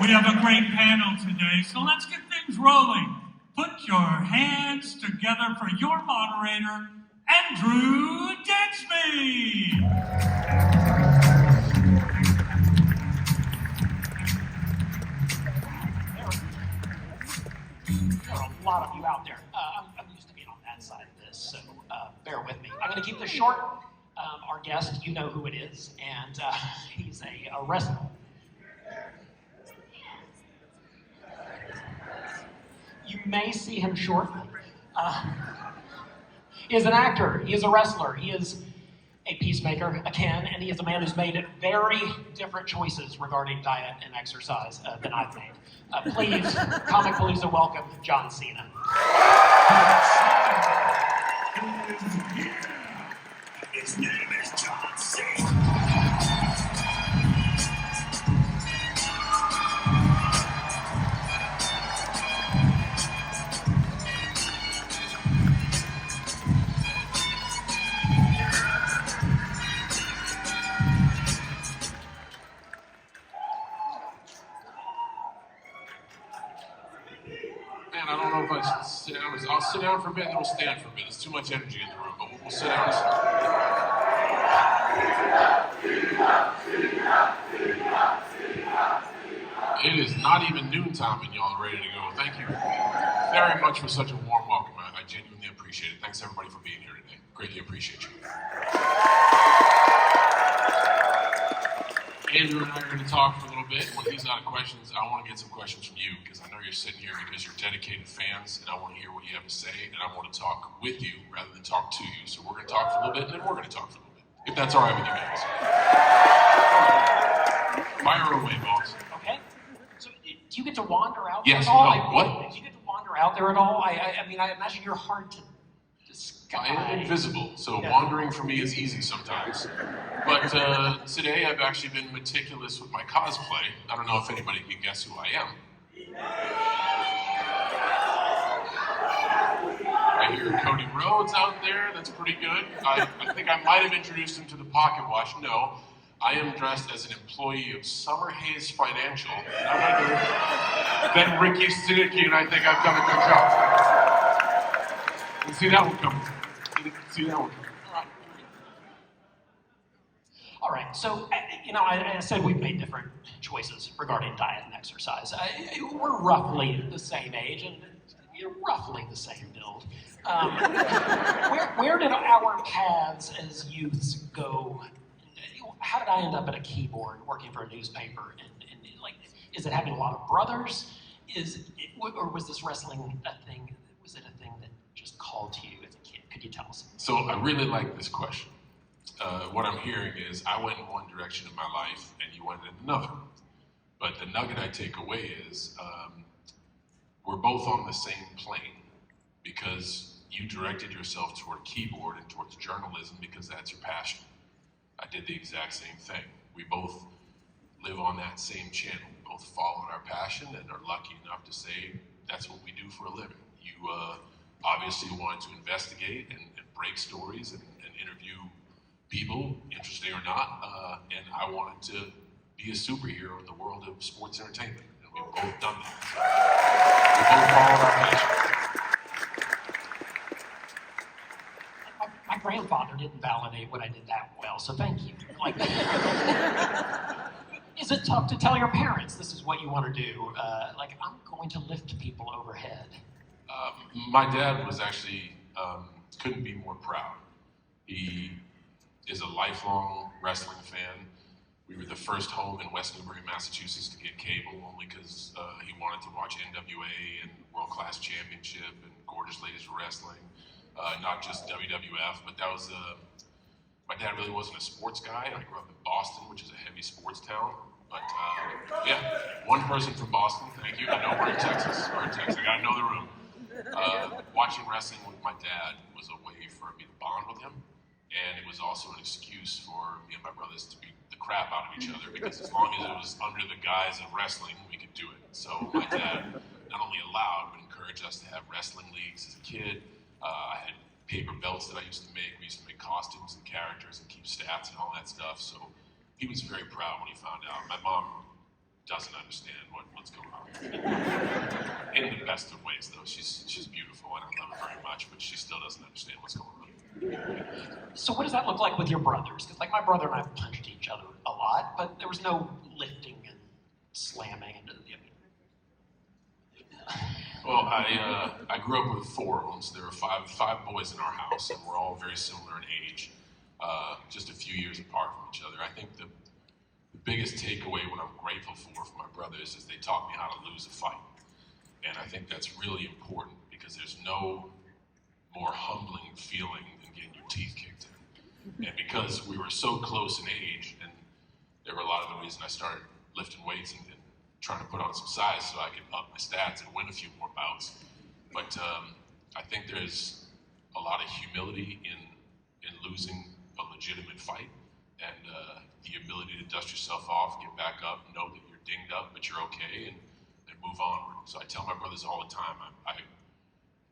We have a great panel today, so let's get things rolling. Put your hands together for your moderator, Andrew Digsby. There are a lot of you out there. I'm used to being on that side of this, so bear with me. I'm going to keep this short. Our guest, you know who it is, and he's a wrestler. You may see him shortly. He is an actor. He is a wrestler. He is a peacemaker, a Ken, and he is a man who's made very different choices regarding diet and exercise than I've made. Please, Comicpalooza, welcome John Cena. His name is John Cena. Man, I don't know if I should sit down. I'll sit down for a bit and then we'll stand for a bit. There's too much energy in the room, but we'll sit down. It is not even noontime and y'all are ready to go. Thank you very much for such a warm welcome. I genuinely appreciate it. Thanks everybody for being here today. Greatly appreciate you. Andrew and I are going to talk for a little bit. When he's out of questions, I want to get some questions from you because I know you're sitting here because you're dedicated fans and I want to hear what you have to say and I want to talk with you rather than talk to you. So we're going to talk for a little bit and then we're going to talk for a little bit. If that's all right with you guys. Fire away, boss. Okay. So do you get to wander out there Yes, at all? no, what? Do you get to wander out there at all? I mean, I imagine you're hard to disguise. I am invisible, so wandering for me is easy sometimes. But today I've actually been meticulous with my cosplay. I don't know if anybody can guess who I am. I hear Cody Rhodes out there, that's pretty good. I think I might have introduced him to the pocket watch. No, I am dressed as an employee of Summer Hayes Financial. And I'm going to then Ricky Siddiqui, and I think I've done a good job. You see that one coming. See that one coming. All right, so, I said we've made different choices regarding diet and exercise. We're roughly the same age, and you're roughly the same build. Where did our paths as youths go? How did I end up at a keyboard working for a newspaper? And is it having a lot of brothers? Or was this wrestling a thing? Was it a thing that just called to you as a kid? Could you tell us? So I really like this question. What I'm hearing is I went in one direction in my life and you went in another. But the nugget I take away is we're both on the same plane because you directed yourself toward keyboard and towards journalism because that's your passion. I did the exact same thing. We both live on that same channel. We both followed our passion and are lucky enough to say that's what we do for a living. You obviously wanted to investigate and break stories and interview people, interesting or not, and I wanted to be a superhero in the world of sports entertainment, and we've both done that. So we both followed our passion. My grandfather didn't validate what I did that well, so thank you. Is it tough to tell your parents this is what you want to do? I'm going to lift people overhead. My dad was actually, couldn't be more proud. He is a lifelong wrestling fan. We were the first home in West Newbury, Massachusetts to get cable only because he wanted to watch NWA and World Class Championship and Gorgeous Ladies for Wrestling, not just WWF, but that was, my dad really wasn't a sports guy. I grew up in Boston, which is a heavy sports town, but yeah, one person from Boston, thank you. I know we're in Texas, I gotta know the room. Watching wrestling with my dad was a way for me to bond with him. And it was also an excuse for me and my brothers to beat the crap out of each other because as long as it was under the guise of wrestling, we could do it. So my dad not only allowed, but encouraged us to have wrestling leagues as a kid. I had paper belts that I used to make. We used to make costumes and characters and keep stats and all that stuff. So he was very proud when he found out. My mom doesn't understand what's going on. In the best of ways, though. She's beautiful, and I love her very much, but she still doesn't understand what's going on. So what does that look like with your brothers? Because like my brother and I punched each other a lot, but there was no lifting and slamming. And Well, I grew up with 4 of them, so there were five boys in our house, and we're all very similar in age, just a few years apart from each other. I think the biggest takeaway, what I'm grateful for from my brothers, is they taught me how to lose a fight. And I think that's really important because there's no more humbling feeling than getting your teeth kicked in. And because we were so close in age, and there were a lot of the reason I started lifting weights and trying to put on some size so I could up my stats and win a few more bouts. But I think there's a lot of humility in losing a legitimate fight, and the ability to dust yourself off, get back up, know that you're dinged up, but you're okay, and move onward. So I tell my brothers all the time, I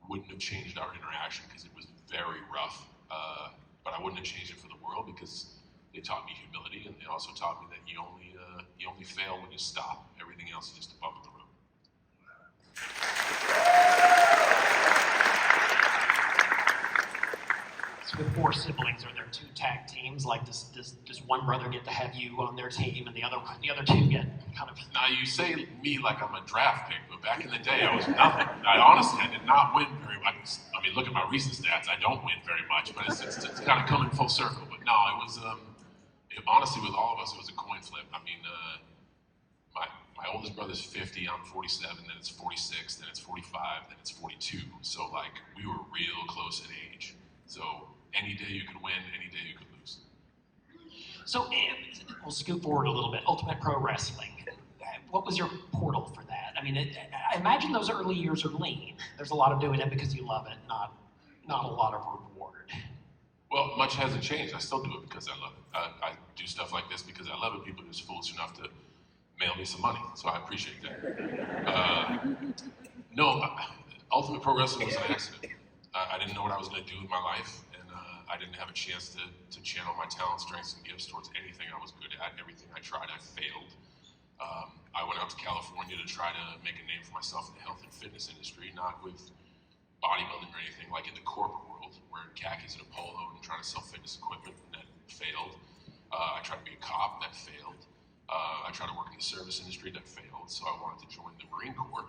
wouldn't have changed our interaction because it was very rough, but I wouldn't have changed it for the world because they taught me humility, and they also taught me that you only fail when you stop. Everything else is just a bump in the road. So with 4 siblings, are there 2 tag teams? Like does one brother get to have you on their team, and the other 2 get kind of? Now you say me like I'm a draft pick, but back in the day I was nothing. I did not win very much. I mean, look at my recent stats. I don't win very much, but it's kind of coming full circle. But no, it was honestly with all of us, it was a coin flip. I mean, my oldest brother's 50, I'm 47, then it's 46, then it's 45, then it's 42. So like we were real close in age. So any day you could win, any day you could lose. So we'll scoot forward a little bit. Ultimate Pro Wrestling. What was your portal for that? I mean, I imagine those early years are lean. There's a lot of doing it because you love it, not a lot of reward. Well, much hasn't changed. I still do it because I love it. I do stuff like this because I love it. People are just foolish enough to mail me some money, so I appreciate that. No, Ultimate Pro Wrestling was an accident. I didn't know what I was going to do with my life, and I didn't have a chance to channel my talents, strengths, and gifts towards anything I was good at. Everything I tried, I failed. I went out to California to try to make a name for myself in the health and fitness industry, not with bodybuilding or anything, like in the corporate world, wearing khakis and a polo and trying to sell fitness equipment, and that failed. I tried to be a cop, that failed. I tried to work in the service industry, that failed. So I wanted to join the Marine Corps,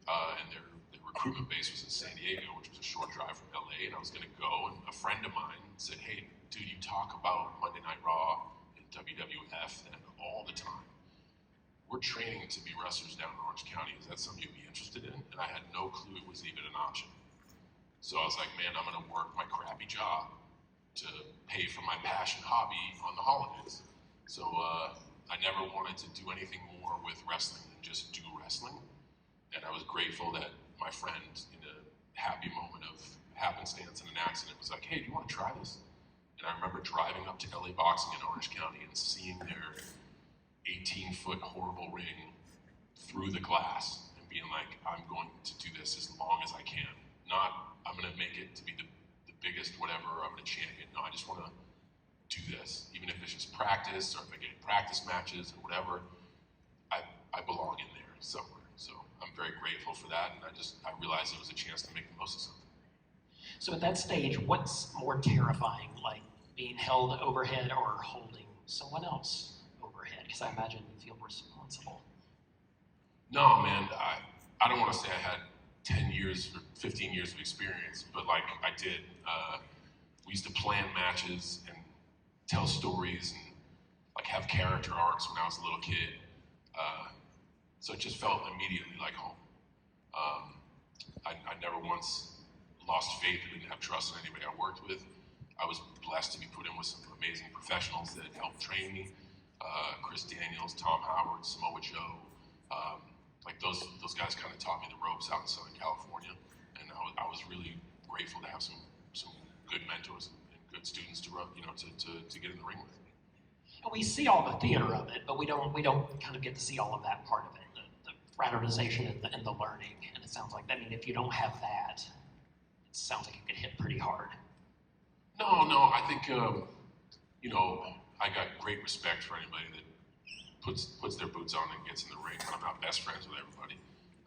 and their recruitment base was in San Diego, which was a short drive from LA, and I was gonna go, and a friend of mine said, hey, dude, you talk about Monday Night Raw and WWF and all the time. We're training to be wrestlers down in Orange County. Is that something you'd be interested in? And I had no clue it was even an option. So I was like, man, I'm gonna work my crappy job to pay for my passion hobby on the holidays. So I never wanted to do anything more with wrestling than just do wrestling. And I was grateful that my friend, in a happy moment of happenstance and an accident, was like, hey, do you want to try this? And I remember driving up to LA Boxing in Orange County and seeing their 18-foot horrible ring through the glass and being like, I'm going to do this as long as I can. Not, I'm going to make it to be the biggest whatever, I'm going to champion. No, I just want to do this. Even if it's just practice, or if I get practice matches or whatever, I belong in there somewhere. So I'm very grateful for that, and I realized it was a chance to make the most of something. So at that stage, what's more terrifying, like being held overhead or holding someone else overhead? Because I imagine you feel responsible. No, man, I don't want to say I had 10 years or 15 years of experience, but like I did. We used to plan matches and tell stories and like have character arcs when I was a little kid. So it just felt immediately like home. I never once lost faith or didn't have trust in anybody I worked with. I was blessed to be put in with some amazing professionals that helped train me. Chris Daniels, Tom Howard, Samoa Joe. Like those guys kind of taught me the ropes out in Southern California, and I was really grateful to have some good mentors and good students to get in the ring with. And we see all the theater of it, but we don't kind of get to see all of that part of it, the fraternization and the learning. And it sounds like, I mean, if you don't have that, it sounds like it could hit pretty hard. No, I think I got great respect for anybody that puts their boots on and gets in the ring, and I'm not best friends with everybody.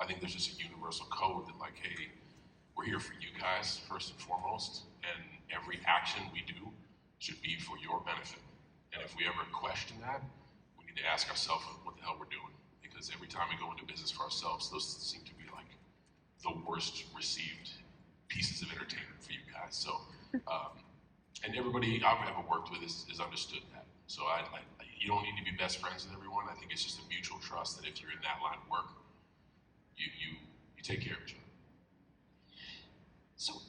I think there's just a universal code that like, hey, we're here for you guys first and foremost, and every action we do should be for your benefit. And if we ever question that, we need to ask ourselves what the hell we're doing. Because every time we go into business for ourselves, those seem to be like the worst received pieces of entertainment for you guys. So, and everybody I've ever worked with has understood that. So you don't need to be best friends with everyone. I think it's just a mutual trust that if you're in that line of work, you take care of each other. So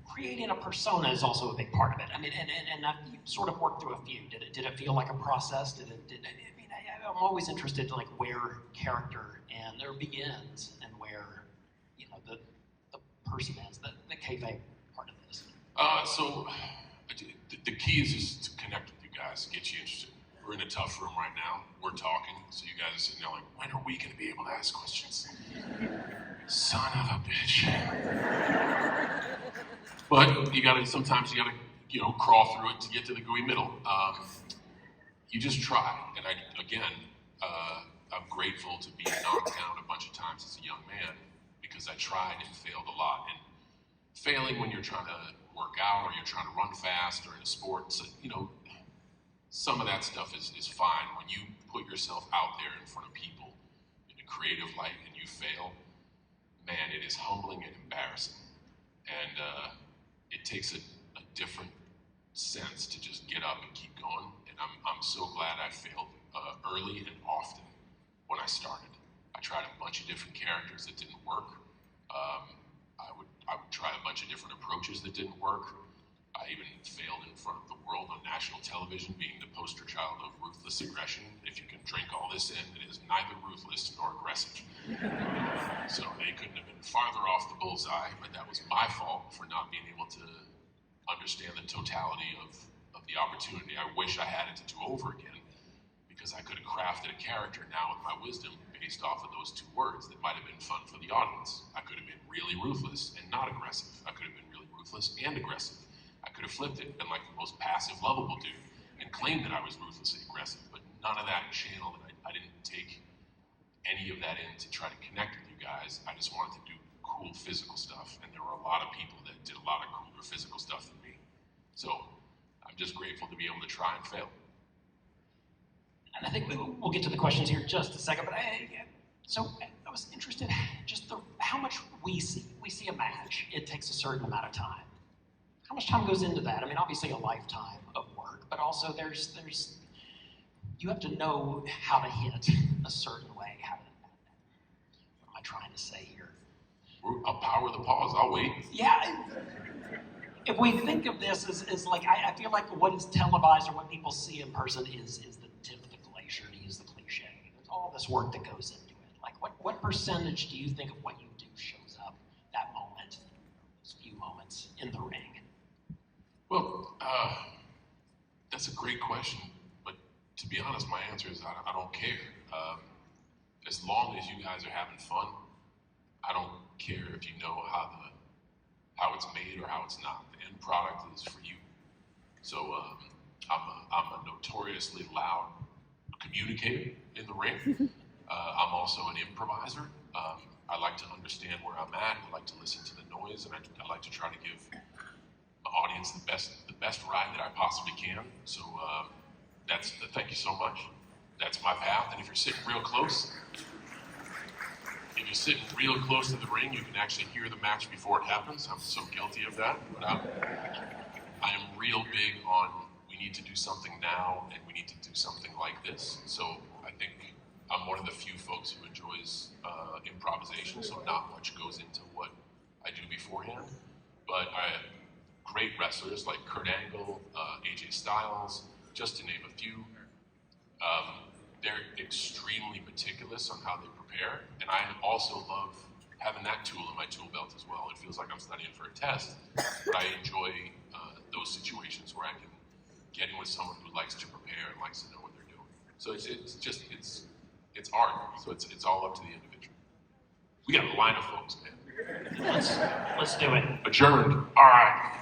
creating a persona is also a big part of it. I mean, and you sort of worked through a few. Did it feel like a process? I'm always interested in like where character and there begins and where, you know, the person is, the kayfabe part of this. So the key is just to connect with you guys, get you interested. We're in a tough room right now. We're talking, so you guys are sitting there like, when are we going to be able to ask questions? Son of a bitch. But sometimes you gotta, crawl through it to get to the gooey middle. You just try. And I'm grateful to be knocked down a bunch of times as a young man because I tried and failed a lot. And failing when you're trying to work out or you're trying to run fast or in a sport, so, some of that stuff is fine. When you put yourself out there in front of people in a creative light and you fail, man, it is humbling and embarrassing. And it takes a different sense to just get up and keep going. And I'm so glad I failed early and often when I started. I tried a bunch of different characters that didn't work. I would try a bunch of different approaches that didn't work. I even failed in front of the world on national television, being the poster child of ruthless aggression. If you can drink all this in, it is neither ruthless nor aggressive. So they couldn't have been farther off the bullseye, but that was my fault for not being able to understand the totality of the opportunity. I wish I had it to do over again, because I could have crafted a character now with my wisdom based off of those two words that might have been fun for the audience. I could have been really ruthless and not aggressive. I could have been really ruthless and aggressive. I could have flipped it, been like the most passive, lovable dude, and claimed that I was ruthlessly aggressive, but none of that channeled, and I didn't take any of that in to try to connect with you guys. I just wanted to do cool physical stuff, and there were a lot of people that did a lot of cooler physical stuff than me. So I'm just grateful to be able to try and fail. And I think we'll get to the questions here in just a second, but I was interested just how much we see a match. It takes a certain amount of time. How much time goes into that? I mean, obviously a lifetime of work, but also there's you have to know how to hit a certain way. What am I trying to say here? I'll power the pause. I'll wait. Yeah. If we think of this as like, I feel like what is televised or what people see in person is the tip of the glacier, to use the cliche. There's all this work that goes into it. Like, what percentage do you think of what you do shows up that moment, those few moments in the ring? Well, that's a great question, but to be honest, my answer is I don't care. As long as you guys are having fun, I don't care if you know how it's made or how it's not. The end product is for you. So I'm a notoriously loud communicator in the ring. I'm also an improviser. I like to understand where I'm at. I like to listen to the noise, and I like to try to give the audience the best ride that I possibly can. So thank you so much. That's my path. And if you're sitting real close, to the ring, you can actually hear the match before it happens. I'm so guilty of that, but I am real big on we need to do something now, and we need to do something like this. So I think I'm one of the few folks who enjoys improvisation, so not much goes into what I do beforehand. But great wrestlers like Kurt Angle, AJ Styles, just to name a few, they're extremely meticulous on how they prepare, and I also love having that tool in my tool belt as well. It feels like I'm studying for a test, but I enjoy those situations where I can get in with someone who likes to prepare and likes to know what they're doing. So it's art, so it's all up to the individual. We got a line of folks, man. Let's do it. Adjourned. All right.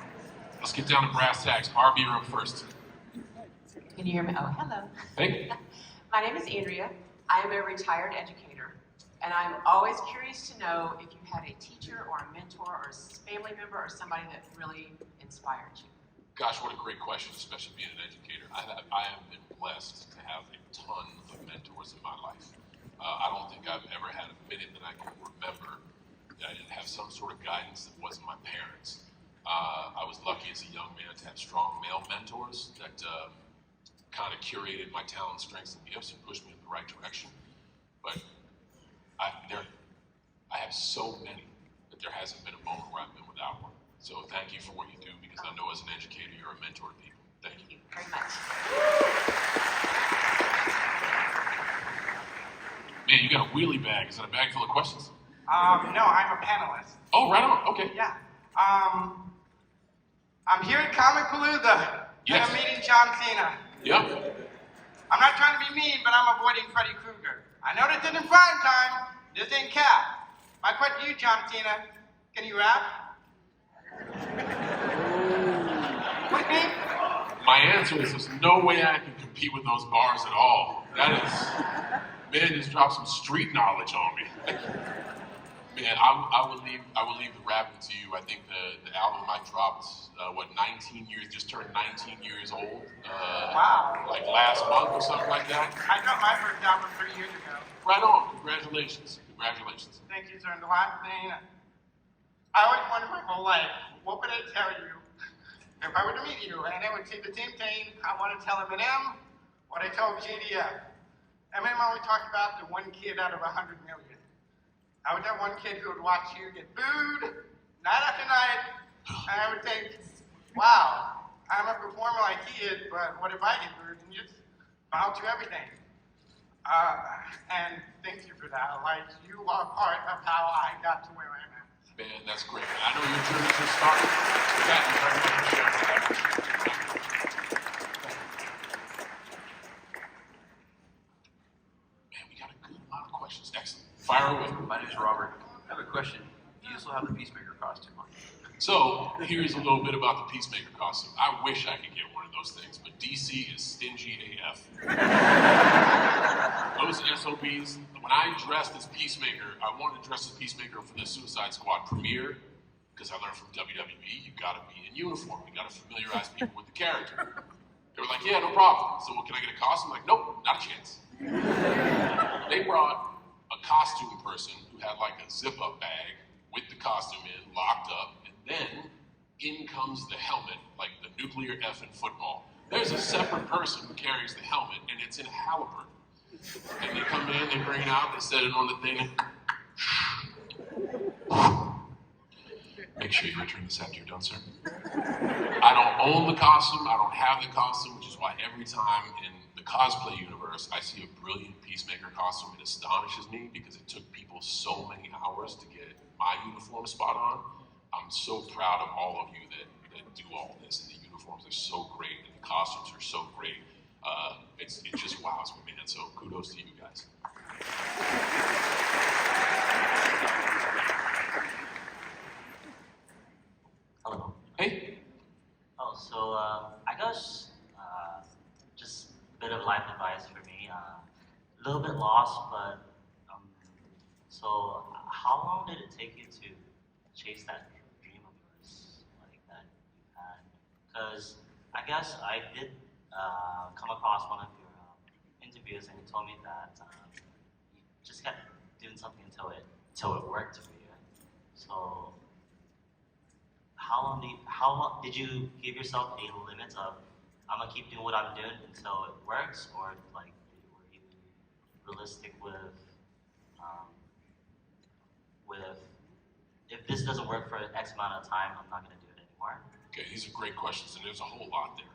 Let's get down to brass tacks. RB, you're up first. Can you hear me? Oh, hello. Hey. My name is Andrea. I am a retired educator, and I'm always curious to know if you had a teacher or a mentor or a family member or somebody that really inspired you. Gosh, what a great question, especially being an educator. I have been blessed to have a ton of mentors in my life. I don't think I've ever had a minute that I can remember that I didn't have some sort of guidance that wasn't my parents. I was lucky as a young man to have strong male mentors that kind of curated my talents, strengths, and gifts and pushed me in the right direction. But I have so many that there hasn't been a moment where I've been without one. So thank you for what you do, because I know as an educator, you're a mentor to people. Thank you. Very much. Man, you got a wheelie bag. Is that a bag full of questions? No, I'm a panelist. Oh, right on. Okay. Yeah. I'm here at Comicpalooza. Yes. And I'm meeting John Cena. Yeah. I'm not trying to be mean, but I'm avoiding Freddy Krueger. I know this isn't prime time. This ain't Cap. My question to you, John Cena, can you rap? What do you mean? My answer is there's no way I can compete with those bars at all. That is, man, just dropped some street knowledge on me. Man, I will leave the rapping to you. I think the album I dropped, 19 years, just turned 19 years old. Wow. Like last month or something like that. I got my first album 3 years ago. Right on. Congratulations. Congratulations. Thank you, sir. And the last thing, I always wondered my whole life, what would I tell you if I were to meet you? And I would say the same thing I want to tell Eminem, what I told JDF. Eminem always talked about the one kid out of 100 million. I was that one kid who would watch you get booed night after night, and I would think, wow, I'm a performer like he is, but what if I get booed? And just bow to everything. And thank you for that. Like, you are part of how I got to where I'm at. Man, that's great. I know your journey just started. Thank you very much for sharing that. Man, we got a good amount of questions. Excellent. Fire away. My name's Robert. I have a question. Do you still have the Peacemaker costume on? So, here's a little bit about the Peacemaker costume. I wish I could get one of those things, but DC is stingy AF. Those SOBs, when I dressed as Peacemaker, I wanted to dress as Peacemaker for the Suicide Squad premiere, because I learned from WWE, you gotta be in uniform. You gotta familiarize people with the character. They were like, yeah, no problem. So, well, can I get a costume? I'm like, nope, not a chance. They brought a costume person who had like a zip-up bag with the costume in, locked up, and then in comes the helmet, like the nuclear effing football. There's a separate person who carries the helmet, and it's in Halliburton. And they come in, they bring it out, they set it on the thing, and make sure you return this after you're done, sir. I don't own the costume, I don't have the costume, which is why every time in the cosplay universe I see a brilliant Peacemaker costume, it astonishes me because it took people so many hours to get my uniform spot on. I'm so proud of all of you that do all this, and the uniforms are so great, and the costumes are so great. It just wows me, man, so kudos to you guys. Hello. Hey. Oh, so I guess just a bit of life advice for me. A little bit lost, but so how long did it take you to chase that dream of yours, like that you had? Because I guess I did come across one of your interviews, and you told me that you just kept doing something until it worked for you. So how long did you give yourself a limit of I'm gonna keep doing what I'm doing until it works, or like were you realistic with if this doesn't work for X amount of time, I'm not gonna do it anymore? Okay, these are great questions, and there's a whole lot there.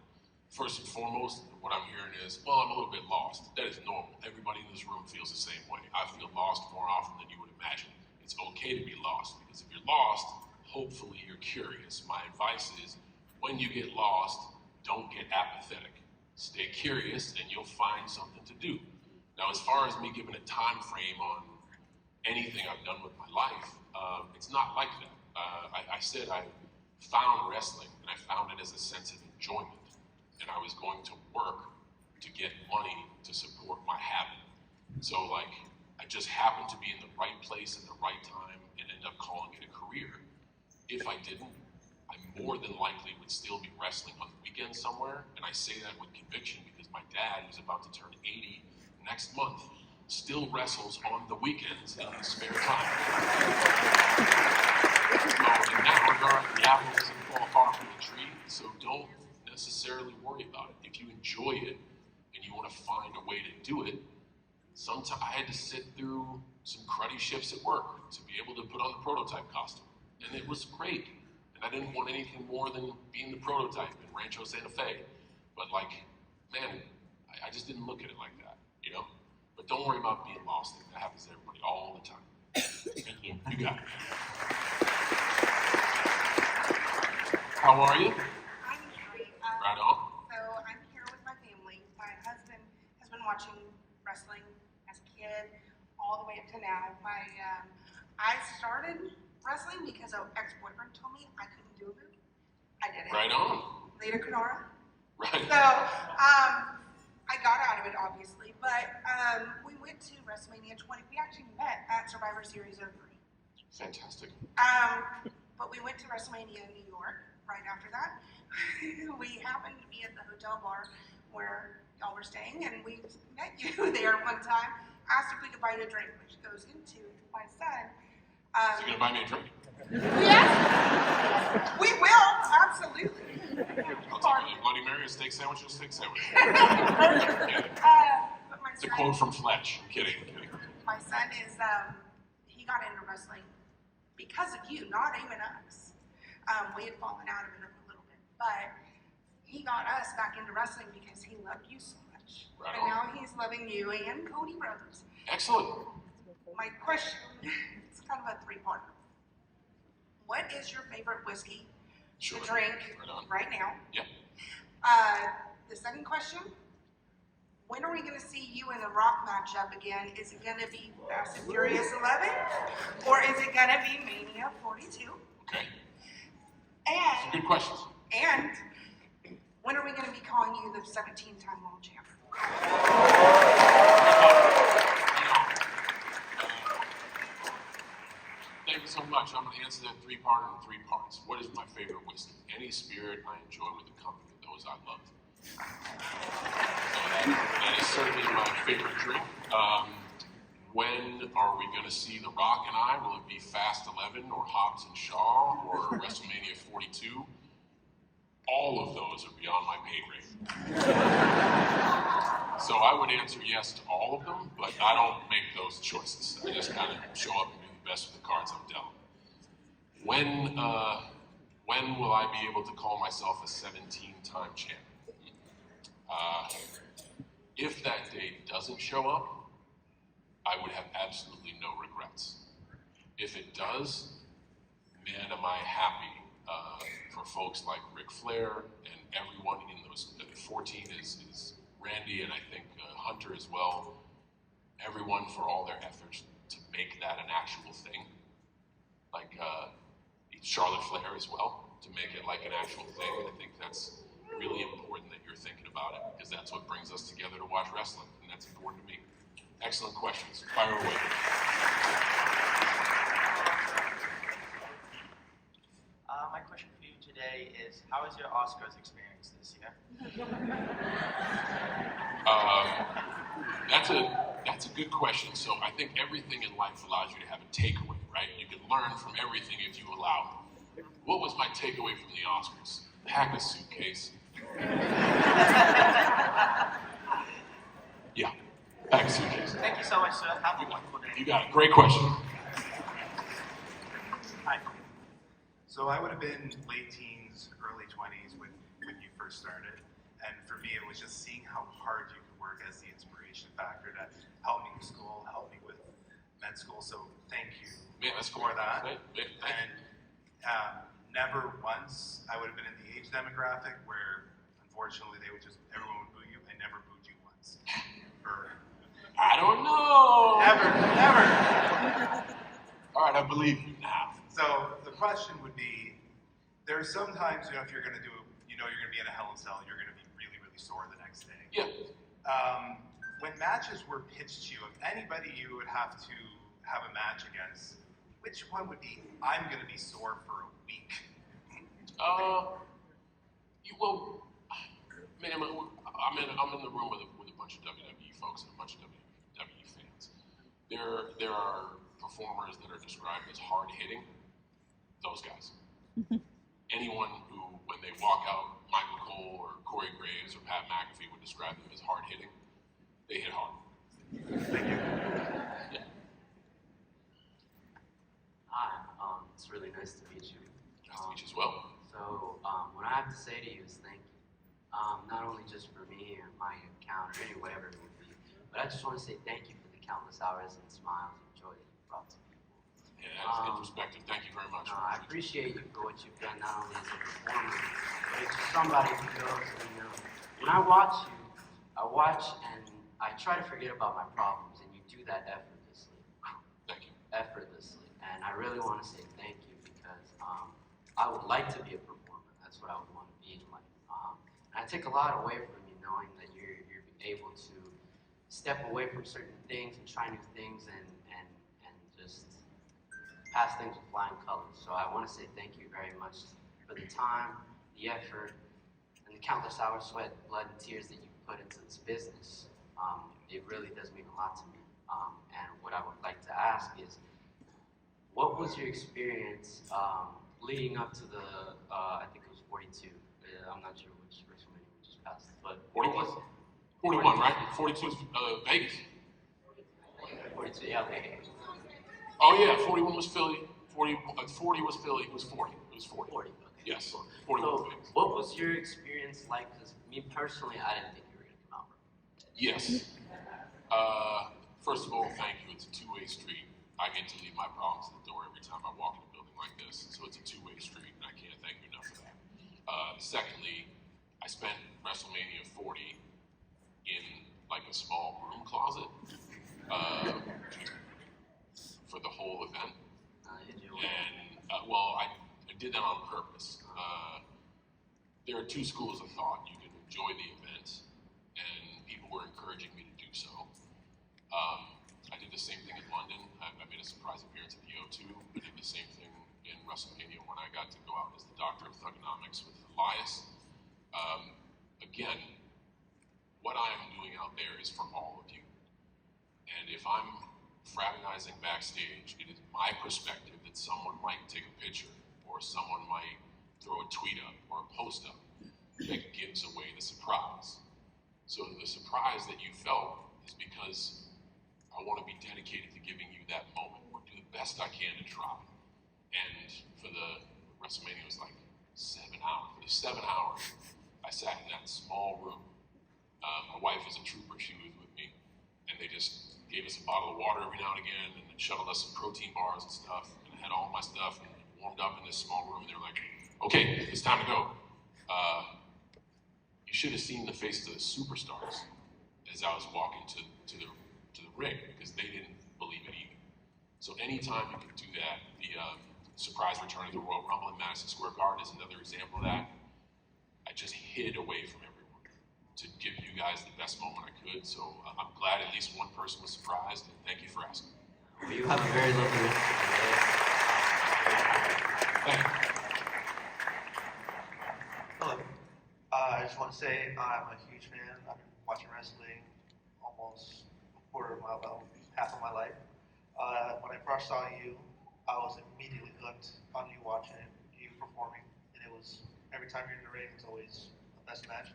First and foremost, what I'm hearing is, well, I'm a little bit lost. That is normal. Everybody in this room feels the same way. I feel lost more often than you would imagine. It's okay to be lost, because if you're lost, hopefully you're curious. My advice is, when you get lost, don't get apathetic. Stay curious, and you'll find something to do. Now, as far as me giving a time frame on anything I've done with my life, it's not like that. I said I found wrestling, and I found it as a sense of enjoyment. And I was going to work to get money to support my habit. So like, I just happened to be in the right place at the right time and end up calling it a career. If I didn't, I more than likely would still be wrestling on the weekend somewhere, and I say that with conviction because my dad, who's about to turn 80 next month, still wrestles on the weekends in his spare time. So in that regard, the apple doesn't fall far from the tree, so don't necessarily worry about it. If you enjoy it and you want to find a way to do it, sometimes I had to sit through some cruddy shifts at work to be able to put on the prototype costume, and it was great. And I didn't want anything more than being the prototype in Rancho Santa Fe. But like, man, I just didn't look at it like that, you know? But don't worry about being lost. That happens to everybody all the time. Thank you. You got it. How are you? I'm great. Right on. So I'm here with my family. My husband has been watching wrestling as a kid all the way up to now. I started wrestling because an ex-boyfriend told me I couldn't do a move. I did it. Right on. Later, Kenora. Right. So I got out of it, obviously, but we went to WrestleMania 20. We actually met at Survivor Series 03. Fantastic. But we went to WrestleMania in New York right after that. We happened to be at the hotel bar where y'all were staying, and we met you there one time. Asked if we could buy you a drink, which goes into my son. Is he gonna buy me a drink? Yes, we will, absolutely. I'll take a Bloody Mary, a steak sandwich, and a steak sandwich. But my It's a son, quote from Fletch. I'm kidding. I'm kidding. my son is, he got into wrestling because of you, not even us. We had fallen out of it a little bit, but he got us back into wrestling because he loved you so much. Right And on. now he's loving you and Cody Brothers. Excellent. My question, it's kind of a three-parter. What is your favorite whiskey Sure. to drink Right on. right now? Yeah. The second question, when are we going to see you in the Rock matchup again? Is it going to be Fast and Furious 11? Or is it going to be Mania 42? Okay. And, Good questions. and when are we going to be calling you the 17-time world champion? Thank you so much. I'm going to answer that three-part in 3 parts. What is my favorite whiskey? Any spirit I enjoy with the company of those I love. So that is certainly my favorite drink. When are we going to see The Rock and I? Will it be Fast 11 or Hobbs and Shaw or WrestleMania 42? All of those are beyond my pay grade. So I would answer yes to all of them, but I don't make those choices. I just kind of show up and do the best with the cards I'm dealt. When will I be able to call myself a 17-time champion? If that date doesn't show up, I would have absolutely no regrets. If it does, man, am I happy for folks like Ric Flair and everyone in those. 14 is Randy and I think Hunter as well. Everyone for all their efforts to make that an actual thing. Like Charlotte Flair as well, to make it like an actual thing. And I think that's really important that you're thinking about it because that's what brings us together to watch wrestling, and that's important to me. Excellent questions. Fire away. My question for you today is, how was your Oscars experience this year? That's a good question. So I think everything in life allows you to have a takeaway, right? You can learn from everything if you allow it. What was my takeaway from the Oscars? Pack a suitcase. Yeah, pack a suitcase. Thank you so much, sir. Have a wonderful day. You got it. Great question. Hi. So I would have been late teens, early 20s when you first started. And for me, it was just seeing how hard you could work as the inspiration factor to help me with school, help me with med school. So thank you for that. And never once, I would have been in the age demographic where, unfortunately, everyone would boo you. I never booed you once. I don't know. Never. All right, I believe you now. So the question would be, there are some times, if you're going to do, you're going to be in a Hell in a Cell, you're going to be really, really sore the next day. Yeah. When matches were pitched to you, if anybody you would have to have a match against, which one would be, I'm going to be sore for a week? Man, I'm in the room with a bunch of WWE folks and a bunch of WWE fans. There are performers that are described as hard hitting. Those guys. Anyone who, when they walk out, Michael Cole or Corey Graves or Pat McAfee would describe them as hard hitting. They hit hard. Thank you. Yeah. Hi, it's really nice to meet you. Nice to meet you as well. So, what I have to say to you is thank you. Not only just for me or my account or whatever it would be, but I just want to say thank you for the countless hours and smiles and joy that you brought to people. Yeah, that's in perspective. Thank you very much. I appreciate you for what you've done, not only as a performer, but as somebody who goes and, when I watch and I try to forget about my problems, and you do that effortlessly. Thank you. Effortlessly. And I really want to say thank you because I would like to be a performer. That's what I would want to be in life. And I take a lot away from you knowing that you're able to step away from certain things and try new things and just pass things with flying colors. So I want to say thank you very much for the time, the effort, and the countless hours, sweat, blood, and tears that you put into this business. It really does mean a lot to me. And what I would like to ask is, what was your experience leading up to the, I think it was 42. I'm not sure which WrestleMania we just passed, but 41. 41, right? 42 is Vegas. 42, yeah, okay. Oh yeah, 41 was Philly. 40 was Philly. It was 40. It was 40. 40, okay. Yes, 41 So, was Vegas. what was your experience like? Because me personally, I didn't think you were going to come out. Yes. First of all, thank you. It's a two-way street. I get to leave my problems at the door every time I walk in a building like this. So it's a two-way street, and I can't thank you enough for that. Secondly, I spent WrestleMania 40 in like a small room closet for the whole event. And I did that on purpose. There are two schools of thought. You can enjoy the event, and people were encouraging me to do so. I did the same thing in London. I made a surprise appearance at the O2. I did the same thing in WrestleMania when I got to go out as the Doctor of Thugonomics with Elias. Again, what I am doing out there is for all of you. And if I'm fraternizing backstage, it is my perspective that someone might take a picture or someone might throw a tweet up or a post up that gives away the surprise. So the surprise that you felt is because I want to be dedicated to giving you that moment or do the best I can to try. And for the WrestleMania, it was like 7 hours. For the 7 hours, I sat in that small room. My wife is a trooper. She was with me. And they just gave us a bottle of water every now and again and shuttled us some protein bars and stuff. And I had all my stuff and warmed up in this small room. And they were like, okay, it's time to go. You should have seen the faces of the superstars as I was walking to the ring because they didn't believe it either. So anytime you can do that, the surprise return of the Royal Rumble in Madison Square Garden is another example of that. I just hid away from everyone to give you guys the best moment I could. So I'm glad at least one person was surprised, and thank you for asking. Well, you have a very lovely rest of the day. Thank you. Hello. I just want to say I'm a huge fan. I've been watching wrestling almost half of my life. When I first saw you, I was immediately hooked on you watching you performing, and it was every time you're in the ring, it's always the best match.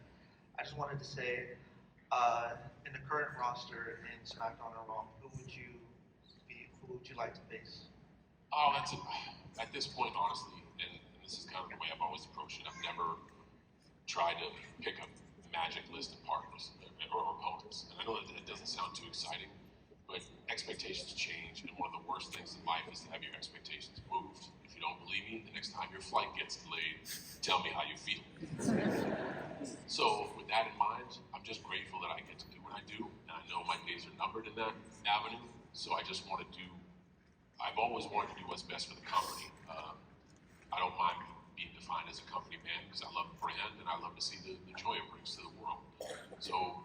I just wanted to say, in the current roster in SmackDown and Raw, who would you like to face? Oh, at this point, honestly, and this is kind of the way I've always approached it. I've never tried to pick a magic list of partners or opponents. And I know that it doesn't sound too exciting, but expectations change, and one of the worst things in life is to have your expectations moved. If you don't believe me, the next time your flight gets delayed, tell me how you feel. So with that in mind, I'm just grateful that I get to do what I do, and I know my days are numbered in that avenue, so I just want to I've always wanted to do what's best for the company. I don't mind being defined as a company man because I love the brand and I love to see the joy it brings to the world. So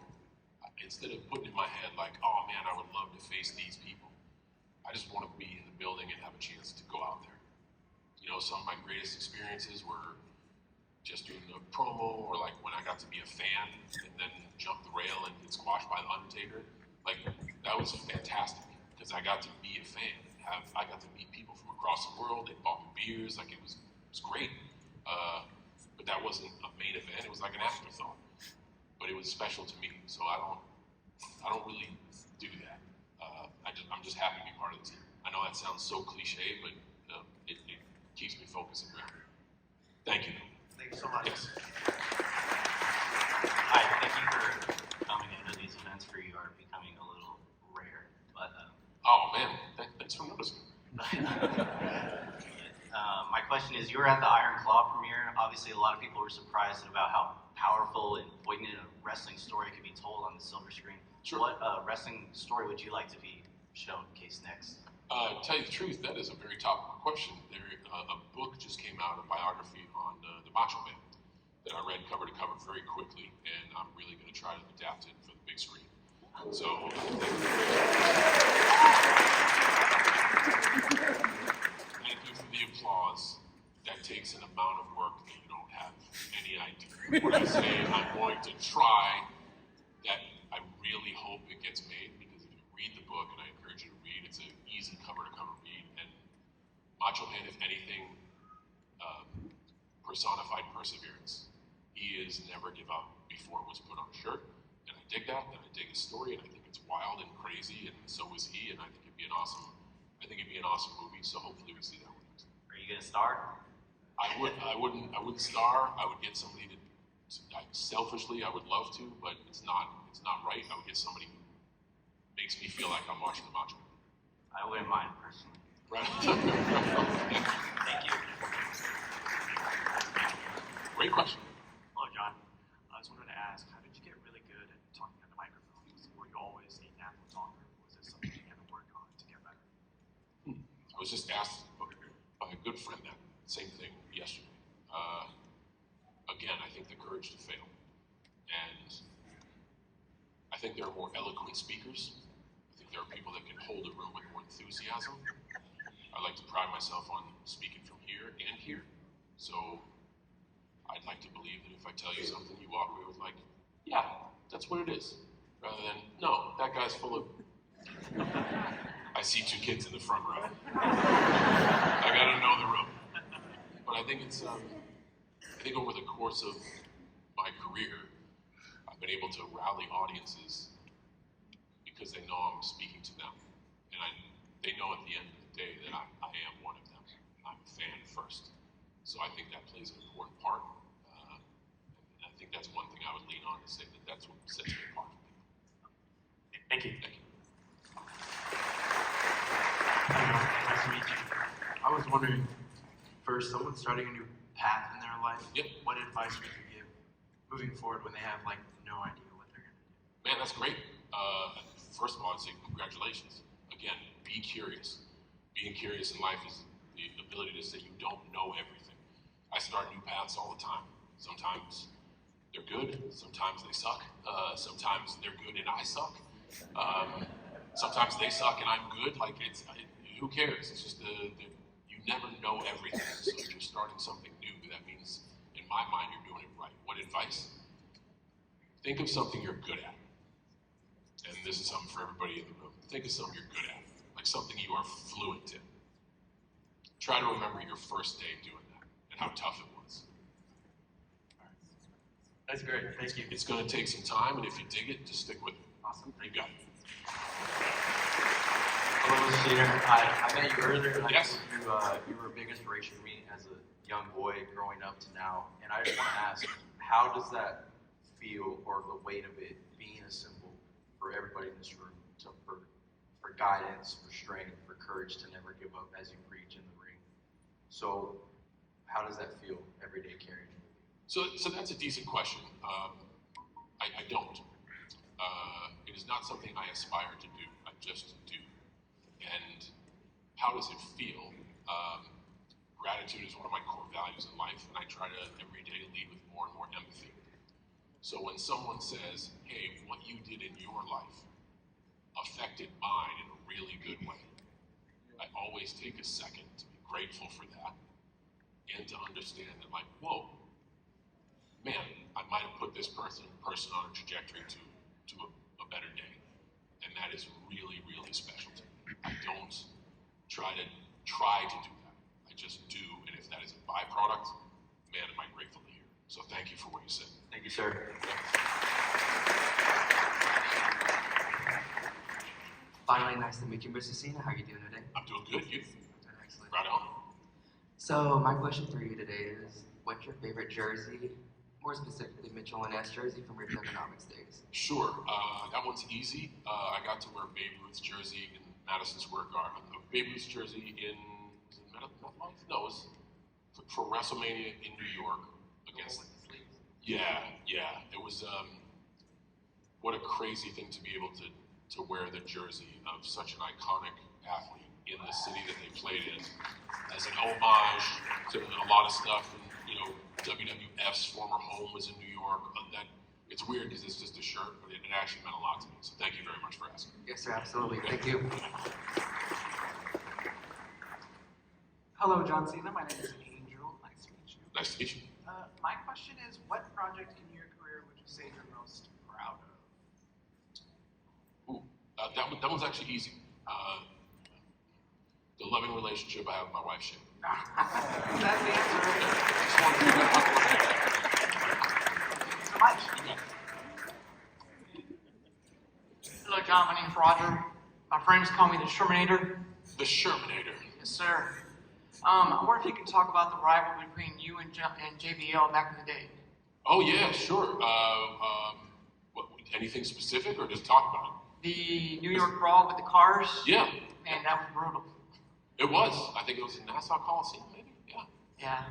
instead of putting in my head like, oh man, I would love to face these people, I just want to be in the building and have a chance to go out there. You know, some of my greatest experiences were just doing a promo, or like when I got to be a fan and then jump the rail and get squashed by the Undertaker. Like, that was fantastic because I got to be a fan. I got to meet people from across the world. They bought me beers. Like, it was great. But that wasn't a main event. It was like an afterthought. But it was special to me. So I don't really do that. I'm just happy to be part of the team. I know that sounds so cliche, but it keeps me focused and grounded. Thank you. Thank you so much. Yes. Hi, thank you for coming into these events. For you are becoming a little rare, but Oh man, thanks for noticing. My question is, you were at the Iron Claw premiere. Obviously, a lot of people were surprised about how powerful and poignant a wrestling story could be told on the silver screen. Sure. What wrestling story would you like to be shown case next? Tell you the truth, that is a very topical question. A book just came out, a biography on the Macho Man that I read cover to cover very quickly, and I'm really going to try to adapt it for the big screen. So, thank you for the applause. That takes an amount of work that you don't have any idea. When I say I'm going to try, that I really hope it gets made, because if you read the book, and I encourage you to read, it's an easy cover to cover read, and Macho Man, if anything, personified perseverance. He is never give up before it was put on a shirt, and I dig that, and I dig his story, and I think it's wild and crazy, and so is he, and I think it'd be an awesome movie. So hopefully we see that one next. Are you gonna star? I wouldn't star. I would get somebody to. Selfishly, I would love to, but it's not right. I would get somebody who makes me feel like I'm watching the Macho Man. I wouldn't mind personally. Right. Thank you. Great question. Hello, John. I was wanted to ask, how did you get really good at talking on the microphone? Were you always a natural talker? Was it something you had to work on to get better? I was just asked by a good friend that same thing yesterday. Again, I think the courage to fail. And I think there are more eloquent speakers. I think there are people that can hold a room with more enthusiasm. I like to pride myself on speaking from here and here. So I'd like to believe that if I tell you something, you walk away with like, yeah, that's what it is. Rather than, no, that guy's full of... I see two kids in the front row. I gotta know the room. But I think it's, I think over the course of my career, I've been able to rally audiences because they know I'm speaking to them. And they know at the end of the day that I am one of them. I'm a fan first. So I think that plays an important part. And I think that's one thing I would lean on to say that that's what sets me apart from people. Thank you. Thank you. Nice to meet you. I was wondering, for someone starting a new path in their life, what advice would you give moving forward when they have like no idea what they're going to do? Man, that's great. First of all, I'd say congratulations. Again, be curious. Being curious in life is the ability to say you don't know everything. I start new paths all the time. Sometimes they're good, sometimes they suck. Sometimes they're good and I suck. Sometimes they suck and I'm good. Like, who cares? It's just you never know everything. So if you're starting something new, that means, in my mind, you're doing it right. What advice? Think of something you're good at. And this is something for everybody in the room. Think of something you're good at, like something you are fluent in. Try to remember your first day doing that and how tough it was. That's great. Thank you. It's going to take some time, and if you dig it, just stick with it. Awesome. You got it. Hello, Cena. I met you earlier, and Yes. I think you were a big inspiration for me as a young boy growing up to now. And I just want to ask, how does that feel, or the weight of it being a symbol for everybody in this room, for guidance, for strength, for courage to never give up as you preach in the ring? So how does that feel every day carrying it? So that's a decent question. I don't. It is not something I aspire to do. I just do. And how does it feel? Gratitude is one of my core values in life, and I try to every day lead with more and more empathy. So when someone says, hey, what you did in your life affected mine in a really good way, I always take a second to be grateful for that and to understand that, like, whoa, man, I might have put this person on a trajectory to a better day. And that is really, really special to me. I don't try to do that. I just do, and if that is a byproduct, man, am I grateful to hear. So thank you for what you said. Thank you, sir. Finally, nice to meet you, Mr. Cena. How are you doing today? I'm doing good. You? Excellent. Right on. So my question for you today is, what's your favorite jersey, more specifically Mitchell & Ness jersey from your economics days? Sure. That one's easy. I got to wear Babe Ruth's jersey in Madison Square Garden. Babe Ruth's jersey in MetLife? No, it was for WrestleMania in New York against. Yeah. It was what a crazy thing to be able to wear the jersey of such an iconic athlete in the city that they played in as an homage to a lot of stuff. And WWF's former home was in New York. It's weird because it's just a shirt, but it actually meant a lot to me. So thank you very much for asking. Yes, sir, absolutely. Thank you. Hello, John Cena. My name is Angel. Nice to meet you. Nice to meet you. My question is, what project in your career would you say you're most proud of? Ooh, that one's actually easy. The loving relationship I have with my wife, Cena. That's the answer. Thank you so much. Hello, John. My name's Roger. My friends call me the Shermanator. The Shermanator. Yes, sir. I wonder if you can talk about the rivalry between you and JBL back in the day. Oh yeah, sure. Anything specific, or just talk about it? The New York Brawl with the cars. Yeah. Man, that was brutal. It was. I think it was in Nassau Coliseum, maybe. Yeah. Yeah.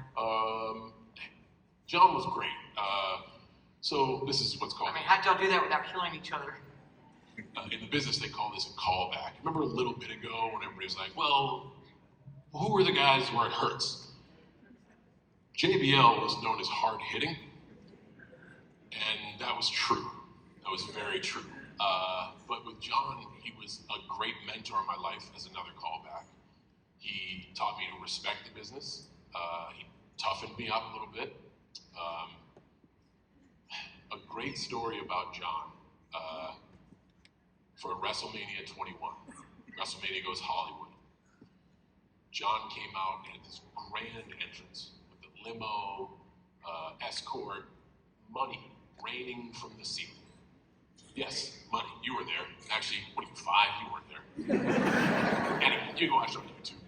John was great. So this is what's called. I mean, how'd y'all do that without killing each other? In the business, they call this a callback. Remember a little bit ago when everybody was like, well, who were the guys where it hurts? JBL was known as hard hitting, and that was true. That was very true. But with John, he was a great mentor in my life as another callback. He taught me to respect the business. He toughened me up a little bit. A great story about John. For WrestleMania 21, WrestleMania Goes Hollywood. John came out and had this grand entrance with the limo, escort, money raining from the ceiling. Yes, money. You were there. Actually, what are you, 5? You weren't there. Anyway, you can watch it on YouTube.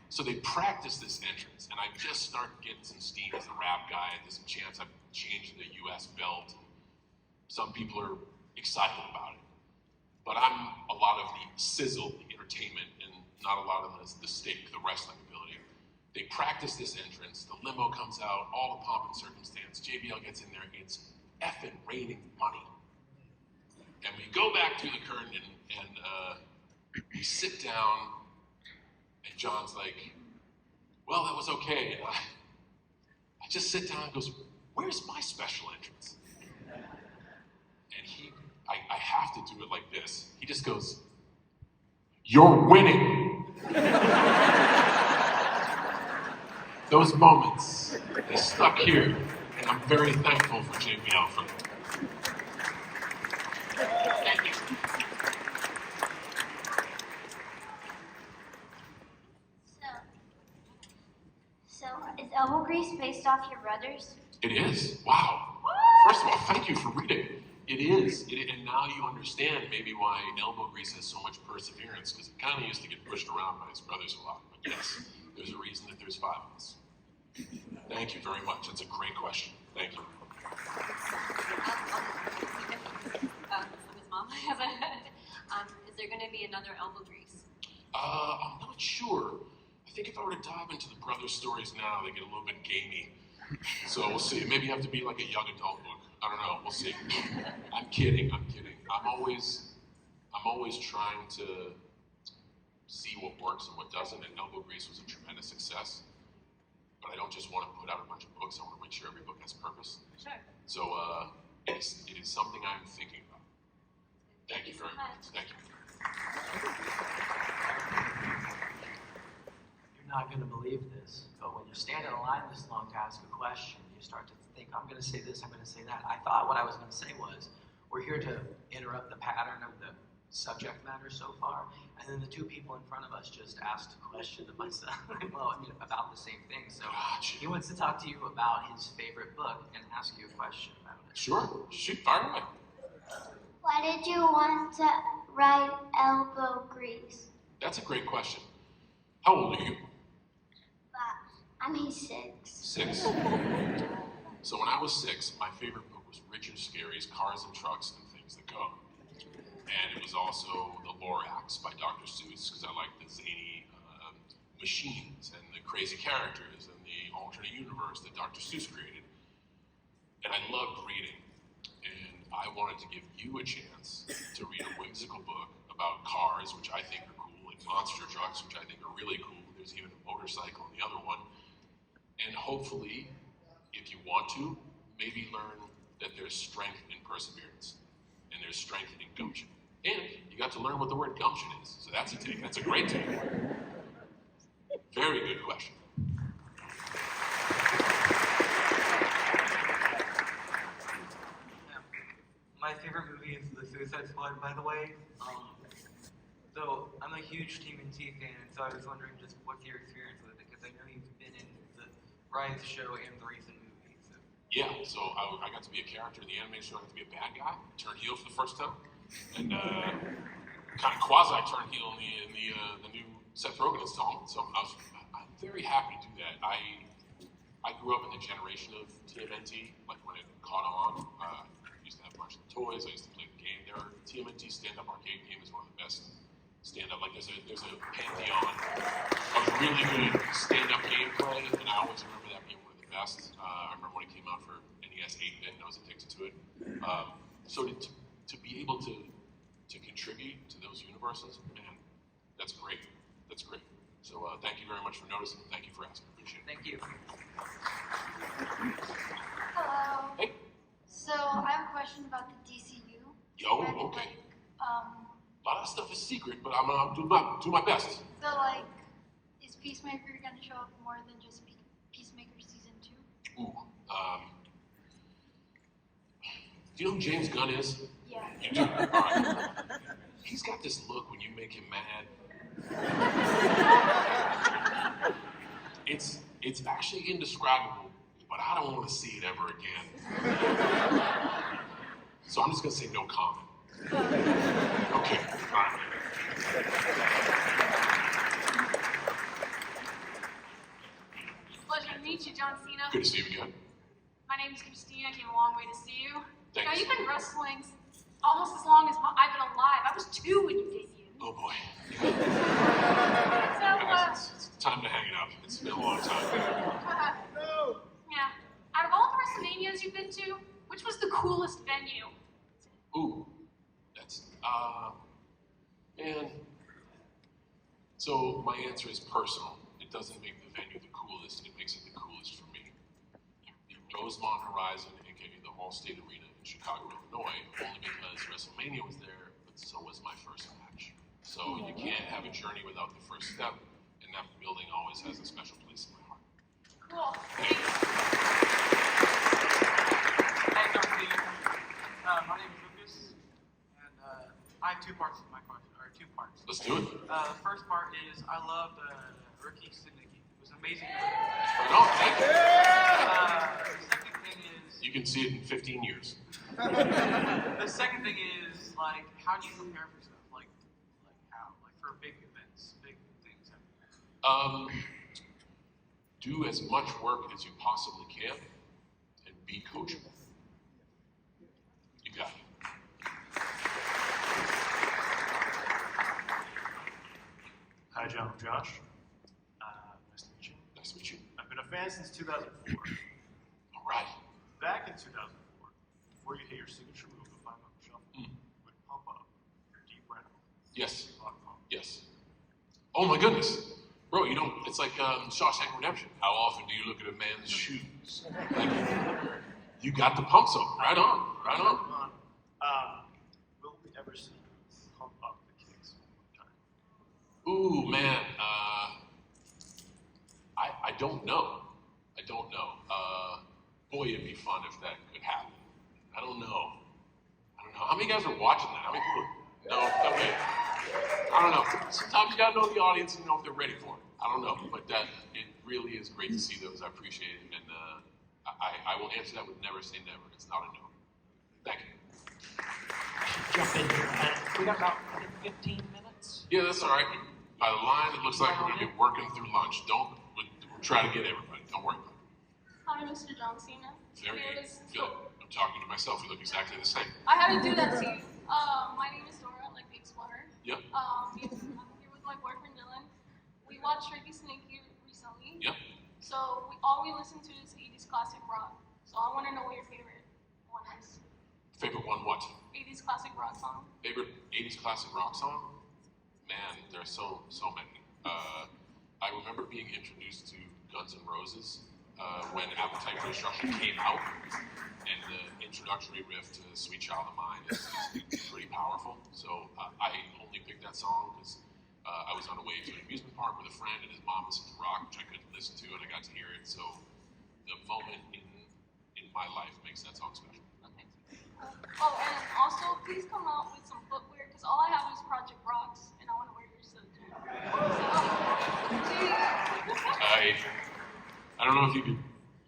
So they practiced this entrance, and I just started getting some steam as a rap guy. There's some chance I'm changing the U.S. belt. Some people are excited about it. But I'm a lot of the sizzle, the entertainment, and not a lot of the steak, the wrestling ability. They practice this entrance, the limo comes out, all the pomp and circumstance, JBL gets in there, it's effing raining money. And we go back through the curtain and we sit down, and John's like, well, that was okay. And I just sit down and goes, where's my special entrance? And I have to do it like this. He just goes, you're winning. Those moments, they stuck here, and I'm very thankful for JBL for that. Thank you. So is elbow grease based off your brothers? It is. Wow. First of all, thank you for reading. It is. And now you understand maybe why elbow grease has so much perseverance, because it kind of used to get pushed around by his brothers a lot. But yes, there's a reason that there's 5 of us. Thank you very much. That's a great question. Thank you. His mom has is there going to be another elbow grease? I'm not sure. I think if I were to dive into the brothers' stories now, they get a little bit gamey. So we'll see. Maybe have to be like a young adult book. I don't know. We'll see. I'm kidding. I'm always trying to see what works and what doesn't. And elbow grease was a tremendous success. But but I don't just want to put out a bunch of books. I want to make sure every book has purpose. Sure. So it is something I'm thinking about. Thank you very much. Thank you. You're not going to believe this, but when you stand in a line this long to ask a question, you start to think, I'm going to say this, I'm going to say that. I thought what I was going to say was, we're here to interrupt the pattern of the subject matter so far, and then the two people in front of us just asked a question of myself, about the same thing. So he wants to talk to you about his favorite book and ask you a question about it. Sure, shoot, fire away. Why did you want to write elbow grease? That's a great question. How old are you? I'm 6. 6. So when I was 6, my favorite book was Richard Scarry's Cars and Trucks and Things That Go. And it was also The Lorax by Dr. Seuss, because I like the zany machines and the crazy characters and the alternate universe that Dr. Seuss created. And I loved reading. And I wanted to give you a chance to read a whimsical book about cars, which I think are cool, and monster trucks, which I think are really cool. There's even a motorcycle in the other one. And hopefully, if you want to, maybe learn that there's strength in perseverance, and there's strength in gumption. And you got to learn what the word gumption is. So that's a take. That's a great take. Very good question. My favorite movie is The Suicide Squad, by the way. So I'm a huge TMNT fan, so I was wondering just what's your experience with it, because I know you've been in the Rise show and the recent movie. So. Yeah, so I got to be a character in the animated show. I got to be a bad guy, turned heel for the first time, and kind of quasi turned heel in the new Seth Rogen installment. So I'm very happy to do that. I grew up in the generation of TMNT, like when it caught on. I used to have a bunch of the toys. I used to play the game. TMNT stand-up arcade game is one of the best stand-up. Like there's a pantheon of really good stand-up gameplay, and I always remember that being one of the best. I remember when it came out for NES 8-bit, and I was addicted to it. So to be able to contribute to those universes, man, that's great. That's great. So thank you very much for noticing. Thank you for asking. Appreciate it. Thank you. Hello. Hey. So I have a question about the DCU. Yo, And, okay. Like, A lot of that stuff is secret, but I'm gonna do my best. so like, is Peacemaker gonna show up more than just Peacemaker season 2? Ooh. Do you know who James Gunn is? Yeah. You do? All right. He's got this look when you make him mad. It's actually indescribable, but I don't want to see it ever again. So I'm just gonna say no comment. Okay, fine. Pleasure to meet you, John Cena. Good to see you again. My name is Christina. I came a long way to see you. Thanks. Now, you've been wrestling almost as long as I've been alive. I was 2 when you debuted. Oh boy. So, It's time to hang it up. It's been a long time. yeah. Out of all the WrestleManias you've been to, which was the coolest venue? Ooh, that's man. So my answer is personal. It doesn't make the venue the coolest. It makes it the coolest for me. The Rosemont Horizon, aka the Allstate Arena in Chicago, Illinois, only because WrestleMania was there, but so was my first match. So you can't have a journey without the first step, and that building always has a special place in my heart. Cool. Hey, Dr. Peter. My name is Lucas, and I have 2 parts of my question, or 2 parts. Let's do it. The first part is I loved Rookie Syndicate. It was amazing. Right on, thank you. The second thing is... You can see it in 15 years. The second thing is, like, how do you prepare for stuff? Like how? Like, for big events, big things. Do as much work as you possibly can, and be coachable. You got it. Hi, John. I'm Josh. Nice to meet you. Nice to meet you. I've been a fan since 2004. All right. Back in 2004, before you hit your signature move, the 5-knuckle shuffle, you would pump up your deep breath. Yes. Block pump. Yes. Oh my goodness. Bro, you don't, it's like Shawshank Redemption. How often do you look at a man's shoes? Like, you got the pumps up. Right on, right on. Will we ever see you pump up the kicks one more time? Ooh, man, I don't know. I don't know. Boy, it'd be fun if that could happen. I don't know. How many guys are watching that? How many people? No, okay. I don't know. Sometimes you gotta know the audience and know if they're ready for it. I don't know, but it really is great to see those. I appreciate it, and I will answer that with never say never. It's not a no. Thank you. Jump in here. We got about 15 minutes. Yeah, that's all right. By the line, it looks like we're gonna be working through lunch. We'll try to get everybody. Don't worry about it. Hi, Mr. John Cena. Very good. I'm talking to myself. We look exactly the same. I had to do that to you. My name is Dora, like the Explorer. Yep. I'm here with my boyfriend Dylan. We watched Ricky Sneaky recently. Yep. So all we listen to is 80s classic rock. So I want to know what your favorite one is. Favorite one what? 80s classic rock song. Favorite 80s classic rock song? Man, there are so many. I remember being introduced to Guns N' Roses when Appetite for Destruction came out, and the introductory riff to Sweet Child of Mine is pretty powerful. So I only picked that song because I was on the way to an amusement park with a friend, and his mom listened to rock, which I couldn't listen to, and I got to hear it. So the moment in my life makes that song special. Oh, and also please come out with some footwear because all I have is Project Rocks, and I want to wear your stuff too. I don't know if you could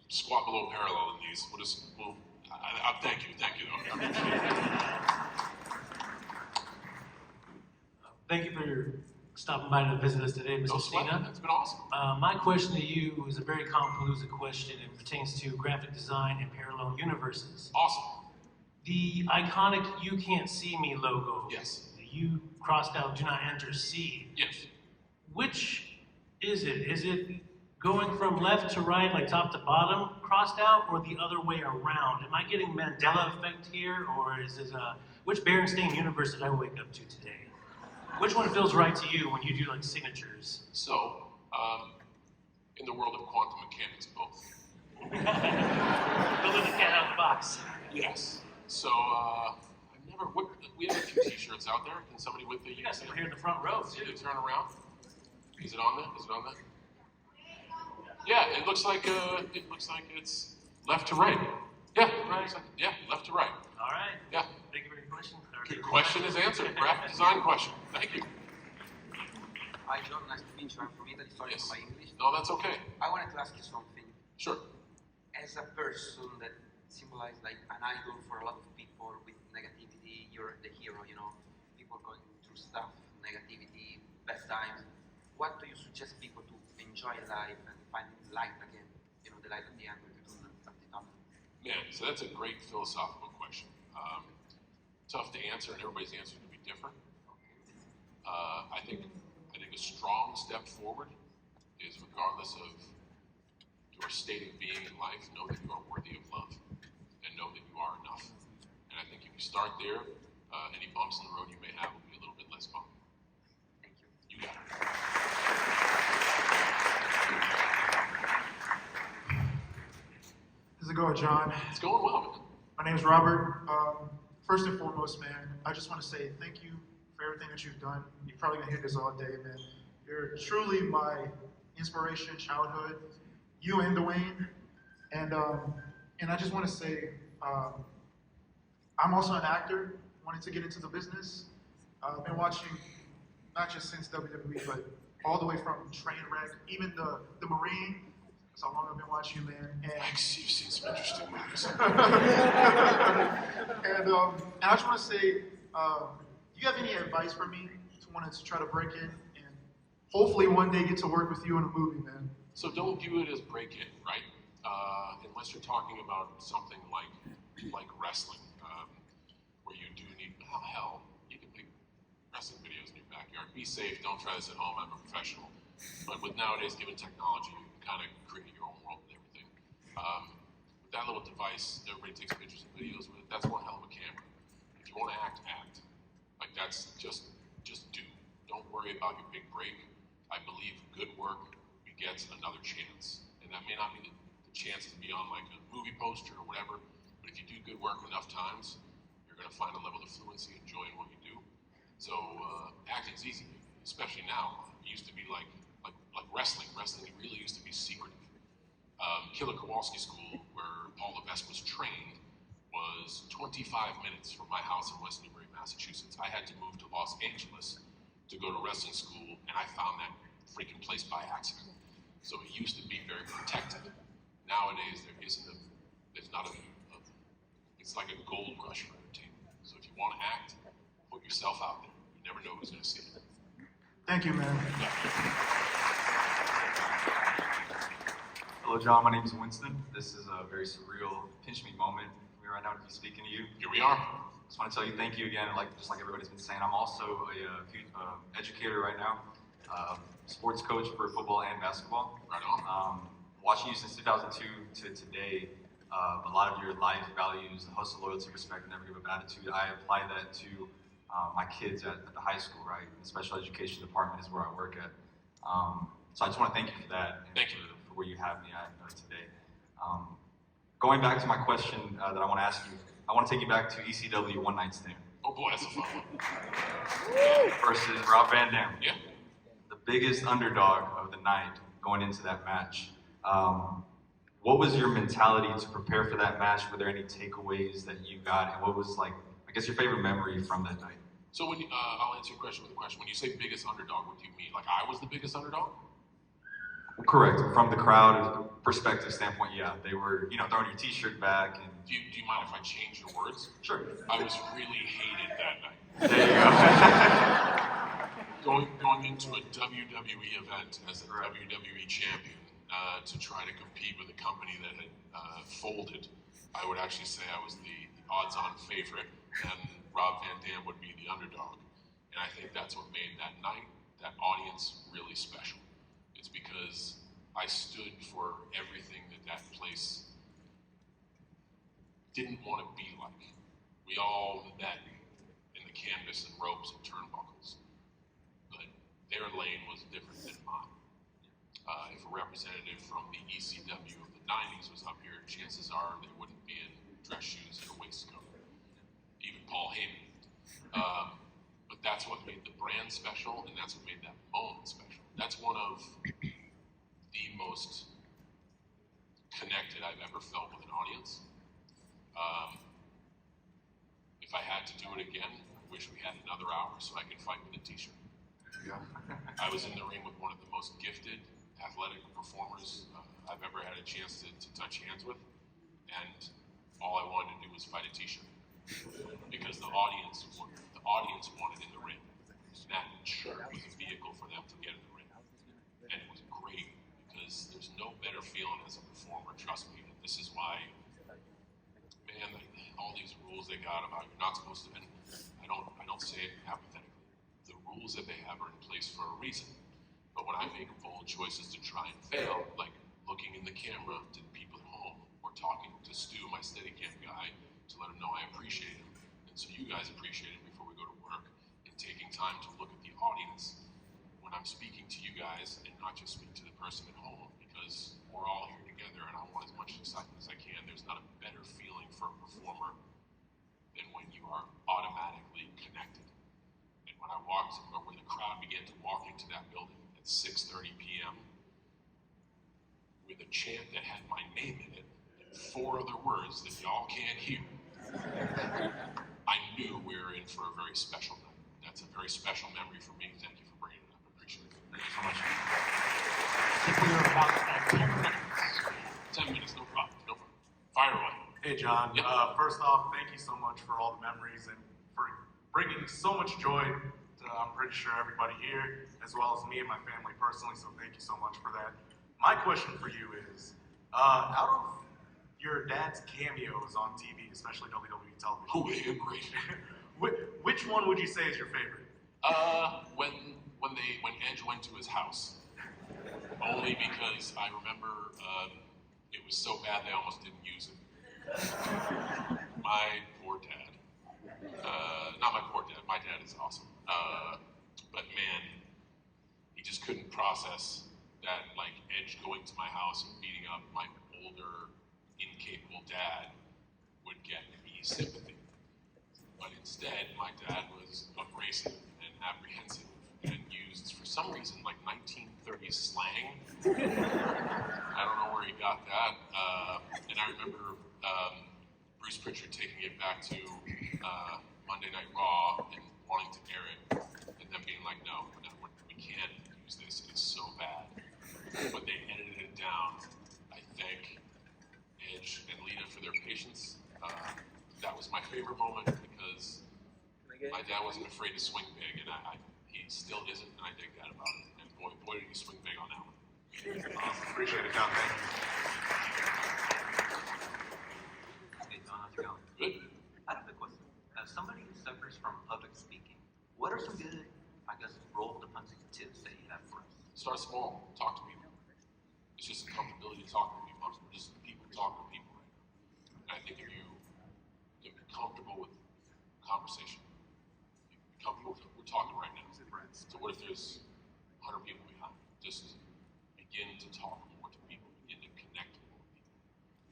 squat below parallel in these. Thank you though. I appreciate it. Thank you for stopping by to visit us today, Mr. Cena. It's been awesome. My question to you is a very Comicpalooza question. It pertains to graphic design and parallel universes. Awesome. The iconic "You Can't See Me" logo. Yes. You crossed out "Do Not Enter C." Yes. Which is it? Is it going from left to right, like top to bottom, crossed out, or the other way around? Am I getting Mandela effect here, or is it which Berenstain universe did I wake up to today? Which one feels right to you when you do like signatures? So, in the world of quantum mechanics, both. Building the cat out of the box. Yes. So, we have a few T-shirts out there. Can somebody with the... You got some here in the front row, too. Turn around. Is it on there? Is it on there? Yeah, it looks like it's left to right. Yeah, right. Left to right. All right. Yeah. Thank you for your question. Your question is answered. Graphic design question. Thank you. Hi, John. Nice to meet you. I'm from Italy. Sorry for my English. No, that's okay. I wanted to ask you something. Sure. As a person that symbolizes like an idol for a lot of people with negativity, you're the hero, you know, people going through stuff, negativity, bad times. What do you suggest people to enjoy life and find light again? You know, the light at the end of the tunnel, at the top. Man, so that's a great philosophical question. Tough to answer, and everybody's answer can be different. I think a strong step forward is, regardless of your state of being in life, know that you are worthy of love, and know that you are enough. And I think if you start there, any bumps in the road you may have will be a little bit less bumpy. Thank you. You got it. How's it going, John? It's going well, man. My name's Robert. First and foremost, man, I just want to say thank you for everything that you've done. You're probably gonna hear this all day, man. You're truly my inspiration, childhood. You and Dwayne, and I just want to say, I'm also an actor. Wanted to get into the business. I've been watching not just since WWE, but all the way from Trainwreck, even the Marine. That's how long I've been watching you, man. And You've seen some interesting movies. and I just want to say, do you have any advice for me to try to break in and hopefully one day get to work with you in a movie, man? So don't view it as break-in, right? Unless you're talking about something like wrestling, where you do need, hell, you can make wrestling videos in your backyard. Be safe, don't try this at home, I'm a professional. But with nowadays, given technology, you can kind of create your own world and everything. With that little device, everybody takes pictures and videos with it. That's one hell of a camera. If you want to act, act. Like, that's just do. Don't worry about your big break. I believe good work begets another chance. And that may not be the chance to be on like a movie poster or whatever, but if you do good work enough times, you're gonna find a level of fluency and joy in what you do. So acting's easy, especially now. It used to be like wrestling. Wrestling really used to be secretive. Killer Kowalski School, where Paul Levesque was trained, was 25 minutes from my house in West Newbury, Massachusetts. I had to move to Los Angeles to go to wrestling school, and I found that freaking place by accident. So it used to be very protected. Nowadays, it's like a gold rush for entertainment. So if you want to act, put yourself out there. You never know who's going to see it. Thank you, man. Hello, John. My name is Winston. This is a very surreal, pinch-me moment for me right now to be speaking to you. Here we are. Just want to tell you thank you again. Just like everybody's been saying, I'm also a educator right now, sports coach for football and basketball. Right on. Watching you since 2002 to today, a lot of your life values, the hustle, loyalty, respect, never give up attitude, I apply that to my kids at the high school, right? The special education department is where I work at. So I just want to thank you for that. And thank you. For where you have me at today. Going back to my question that I want to ask you, I want to take you back to ECW One Night Stand. Oh boy, that's a fun one. Versus Rob Van Dam. Yeah. The biggest underdog of the night going into that match. What was your mentality to prepare for that match? Were there any takeaways that you got? And what was I guess your favorite memory from that night? So when I'll answer your question with a question. When you say biggest underdog, what do you mean? Like I was the biggest underdog? Correct. From the crowd perspective standpoint, yeah, they were, throwing your T-shirt back. And do you mind if I change your words? Sure. I was really hated that night. There you go. going into a WWE event as a WWE champion to try to compete with a company that had folded, I would actually say I was the odds-on favorite, and Rob Van Dam would be the underdog. And I think that's what made that night, that audience, really special. It's because I stood for everything that place didn't want to be like. We all met in the canvas and ropes and turnbuckles, but their lane was different than mine. If a representative from the ECW of the 90s was up here, chances are they wouldn't be in dress shoes and a waistcoat. Even Paul Heyman. But that's what made the brand special, and that's what made that moment special. That's one of the most connected I've ever felt with an audience. If I had to do it again, I wish we had another hour so I could fight with a T-shirt. Yeah. I was in the ring with one of the most gifted, athletic performers I've ever had a chance to touch hands with, and all I wanted to do was fight a T-shirt because the audience wanted in the ring. That shirt was a vehicle for them to get in the ring, and it was great because there's no better feeling as a performer. Trust me, and this is why, man, all these rules they got about you're not supposed to. And I don't say it apathetically. The rules that they have are in place for a reason. But when I make bold choices to try and fail, like looking in the camera to the people at home, or talking to Stu, my Steadicam guy, to let him know I appreciate him, and so you guys appreciate him before we go to work, and taking time to look at the audience when I'm speaking to you guys, and not just speak to the person at home, because we're all here together, and I want as much excitement as I can. There's not a better feeling for a performer than when you are automatically connected. And when when the crowd began to walk into that building at 6:30 p.m. with a chant that had my name in it, and 4 other words that y'all can't hear, I knew we were in for a very special night. That's a very special memory for me. Thank you for bringing it up. I appreciate it. Thank you so much. I think we are about 10 minutes. 10 minutes, no problem. No problem. Fire away. Hey, John. Yep. First off, thank you so much for all the memories and for bringing so much joy to, I'm pretty sure, everybody here, as well as me and my family personally, so thank you so much for that. My question for you is, out of your dad's cameos on TV, especially WWE television. Oh, yeah, great. Which one would you say is your favorite? When Edge went to his house, only because I remember it was so bad they almost didn't use it. My poor dad. Not my poor dad. My dad is awesome. But man, he just couldn't process that like Edge going to my house and beating up my older, incapable dad would get me sympathy. But instead, my dad was abrasive and apprehensive and used, for some reason, like 1930s slang. I don't know where he got that. And I remember Bruce Pritchard taking it back to Monday Night Raw and wanting to air it, and them being like, no, we can't use this, it's so bad. But they edited it down. I thank Edge and Lita for their patience. That was my favorite moment because my dad wasn't afraid to swing big, and he still isn't, and I dig that about him. And boy did he swing big on that one. Awesome. Appreciate it, John. Thank you. Hey, John, how's it going? Good. I have a question. As somebody who suffers from public speaking, what are some good, I guess, roll of the punch tips that you have for us? Start small. Talk to people. It's just a comfortability to talk to people. Just people talking to people right now. And I think if you get comfortable with conversation, be comfortable with we're talking right now. So what if there's 100 people behind? Just begin to talk more to people, begin to connect with more people.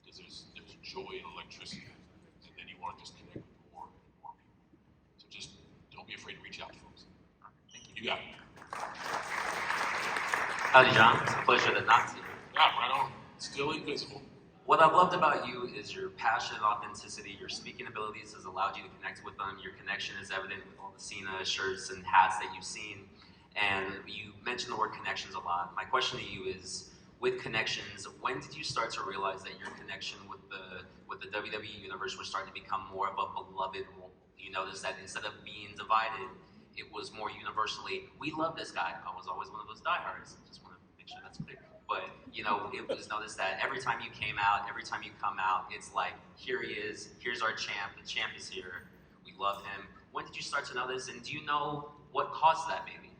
Because there's joy and electricity, and then you want to just connect with more and more people. So just don't be afraid to reach out to folks. You got it. Howdy, John. It's a pleasure to not see you. Yeah, right on. Still invisible. What I've loved about you is your passion and authenticity. Your speaking abilities has allowed you to connect with them. Your connection is evident with all the Cena shirts and hats that you've seen. And you mentioned the word connections a lot. My question to you is, with connections, when did you start to realize that your connection with the WWE universe was starting to become more of a beloved role? You noticed that instead of being divided, it was more universally, we love this guy. I was always one of those diehards. Just want to make sure that's clear. But, you know, it was noticed that every time you came out, every time you come out, it's like, here he is, here's our champ, the champ is here, we love him. When did you start to notice, and do you know what caused that maybe?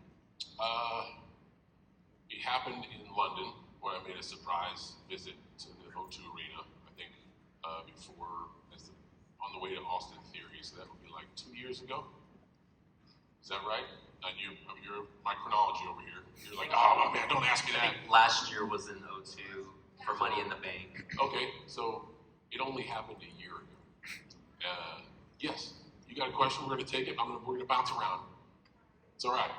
It happened in London, where I made a surprise visit to the O2 Arena, I think, on the way to Austin Theory, so that would be like 2 years ago. Is that right? And you're my chronology over here. You're like, oh man, don't ask me that. I think last year was in O2 for Money in the Bank. Okay, so it only happened a year ago. Yes, you got a question? We're gonna take it. We're gonna bounce around. It's all right.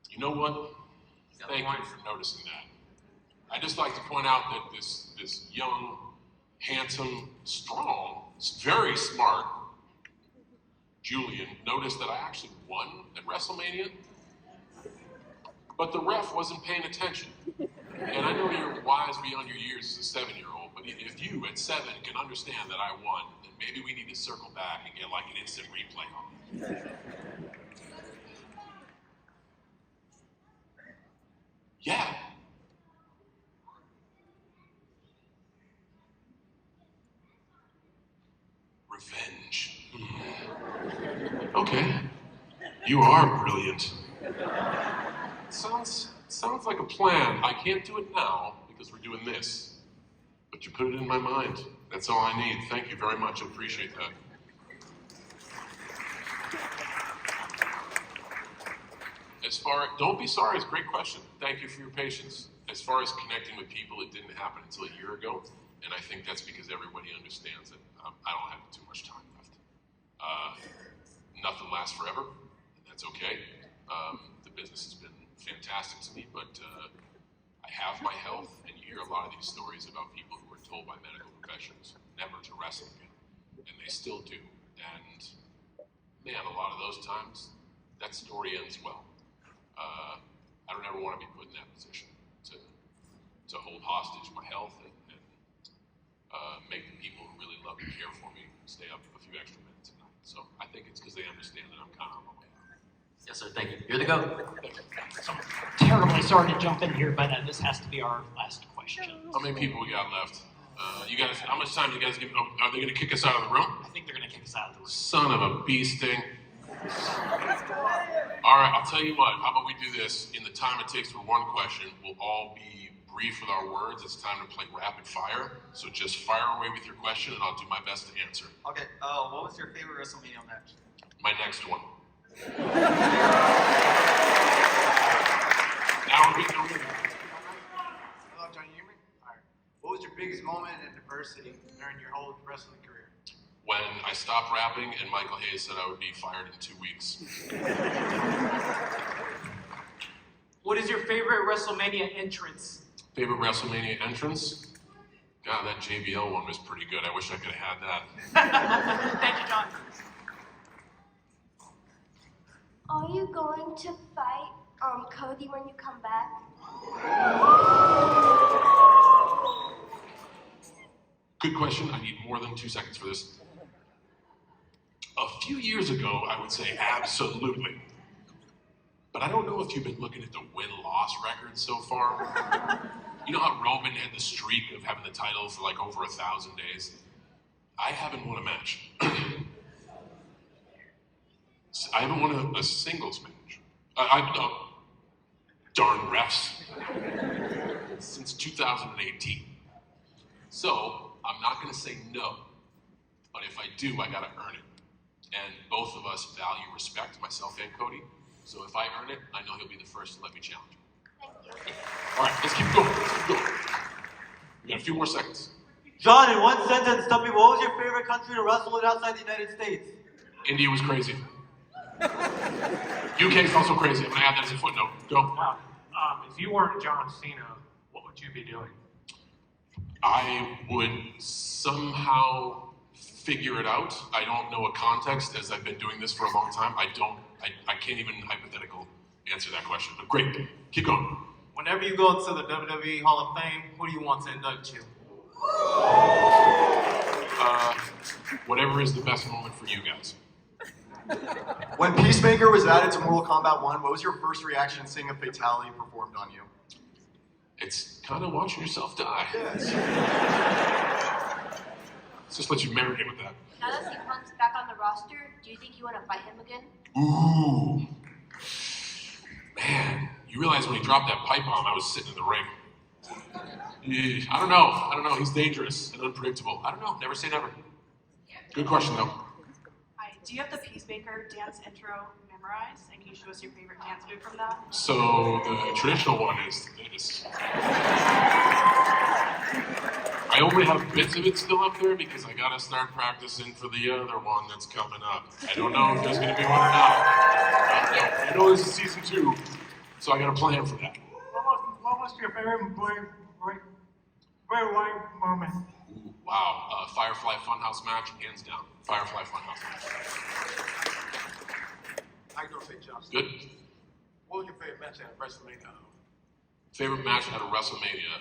You know what? Thank you for noticing that. I just like to point out that this young, handsome, strong, very smart Julian noticed that I actually won at WrestleMania, but the ref wasn't paying attention. And I know you're wise beyond your years as a 7-year-old, but if you at 7 can understand that I won, then maybe we need to circle back and get like an instant replay on it. Yeah. Revenge. Okay. You are brilliant. Sounds like a plan. I can't do it now because we're doing this. But you put it in my mind. That's all I need. Thank you very much. I appreciate that. Don't be sorry, it's a great question. Thank you for your patience. As far as connecting with people, it didn't happen until a year ago, and I think that's because everybody understands that I don't have too much time left. Nothing lasts forever, and that's okay. The business has been fantastic to me, but I have my health, and you hear a lot of these stories about people who were told by medical professionals never to wrestle again, and they still do. And man, a lot of those times, that story ends well. I don't ever want to be put in that position to hold hostage my health and make the people who really love and care for me stay up a few extra minutes a night. So I think it's because they understand that I'm kind of on my way out. Yes, sir. Thank you. You're the go. So terribly sorry to jump in here, but this has to be our last question. How many people we got left? You guys, how much time do you guys give? Are they going to kick us out of the room? I think they're going to kick us out of the room. Son of a bee sting. All right, I'll tell you what. How about we do this? In the time it takes for one question, we'll all be brief with our words. It's time to play rapid fire. So just fire away with your question, and I'll do my best to answer. Okay, what was your favorite WrestleMania match? My next one. Now we're getting over there. Hello, John, you hear me? All right. What was your biggest moment in adversity during your whole wrestling career? When I stopped rapping and Michael Hayes said I would be fired in 2 weeks. What is your favorite WrestleMania entrance? Favorite WrestleMania entrance? God, that JBL one was pretty good. I wish I could have had that. Thank you, John. Are you going to fight Cody when you come back? Good question. I need more than 2 seconds for this. A few years ago, I would say absolutely. But I don't know if you've been looking at the win-loss record so far. You know how Roman had the streak of having the title for like over 1,000 days? I haven't won a match. I haven't won a singles match. Darn refs. Since 2018. So, I'm not gonna say no. But if I do, I gotta earn it. And both of us value respect, myself and Cody. So if I earn it, I know he'll be the first to let me challenge him. Thank you. All right, let's keep going. Let's keep going. We got a few more seconds. John, in one sentence, tell me what was your favorite country to wrestle in outside the United States? India was crazy. UK is also crazy. I'm gonna add that as a footnote. Go. If you weren't John Cena, what would you be doing? I would somehow figure it out. I don't know a context, as I've been doing this for a long time. I can't even hypothetical answer that question. But great, keep going. Whenever you go to the WWE Hall of Fame, who do you want to induct you? Whatever is the best moment for you guys. When Peacemaker was added to Mortal Kombat 1, what was your first reaction seeing a fatality performed on you? It's kind of watching yourself die. Yes. Let's just let you marinate with that. Now that Saquon's back on the roster, do you think you want to fight him again? Ooh. Man, you realize when he dropped that pipe bomb, I was sitting in the ring. I don't know. He's dangerous and unpredictable. I don't know. Never say never. Good question, though. Hi. Do you have the Peacemaker dance intro memorized? And can you show us your favorite dance move from that? So the traditional one is this. I only have bits of it still up there because I gotta start practicing for the other one that's coming up. I don't know if there's gonna be one or not. I know this is season 2, so I gotta plan for that. What was your favorite white moment? Ooh, wow, Firefly Funhouse match, hands down. Firefly Funhouse match. How you doing, St. Johnson? Good. What was your favorite match at WrestleMania? Favorite match at a WrestleMania?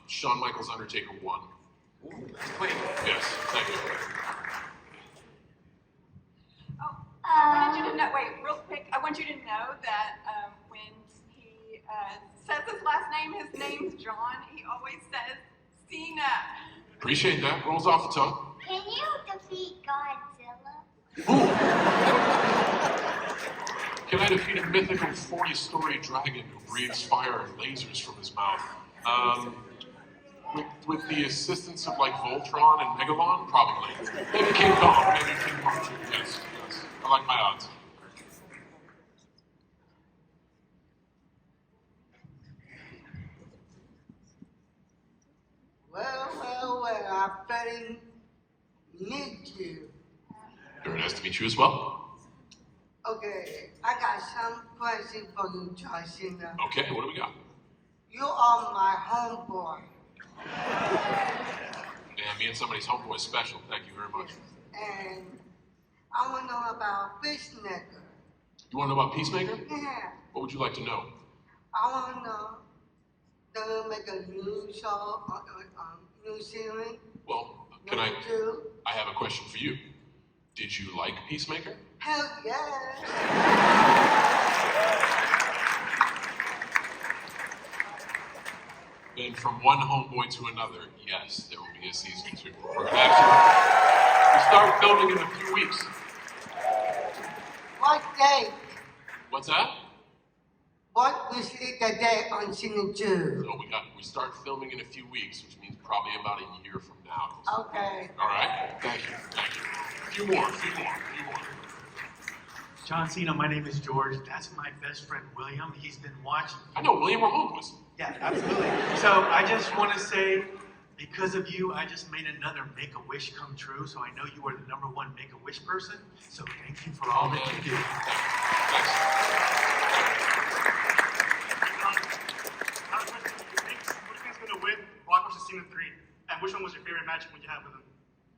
Shawn Michaels Undertaker 1. Ooh, that's clean. Yes, thank you. I wanted you to know, wait, real quick, I want you to know that when he says his last name, his name's John, he always says Cena. Appreciate that. Rolls off the tongue. Can you defeat Godzilla? Can I defeat a mythical 40-story dragon who breathes fire and lasers from his mouth? With the assistance of like Voltron and Megalon, probably. Maybe King Kong. Maybe King Kong too. Yes. I like my odds. Well, I very need you. Very nice to meet you as well. Okay, I got some question for you, John Cena. Okay, what do we got? You are my homeboy. Yeah, me and somebody's homeboy is special. Thank you very much. And I want to know about Peacemaker. You want to know about Peacemaker? Yeah. What would you like to know? I want to know, they'll make a new show on New Zealand. Well, I have a question for you. Did you like Peacemaker? Hell yes. Then from one homeboy to another, yes, there will be a season 2. We're gonna actually start filming in a few weeks. What day? What's that? What we see today on Cena 2? So we start filming in a few weeks, which means probably about a year from now. Okay. All right? Thank you. A few more. John Cena, my name is George. That's my best friend William. He's been watching. I know William, we're homeless. Yeah, absolutely. So I just want to say, because of you, I just made another Make-A-Wish come true. So I know you are the #1 Make-A-Wish person. So thank you for all that you do. Thanks. Who do you think's gonna win Rock vs. Cena 3? And which one was your favorite match when you had with him?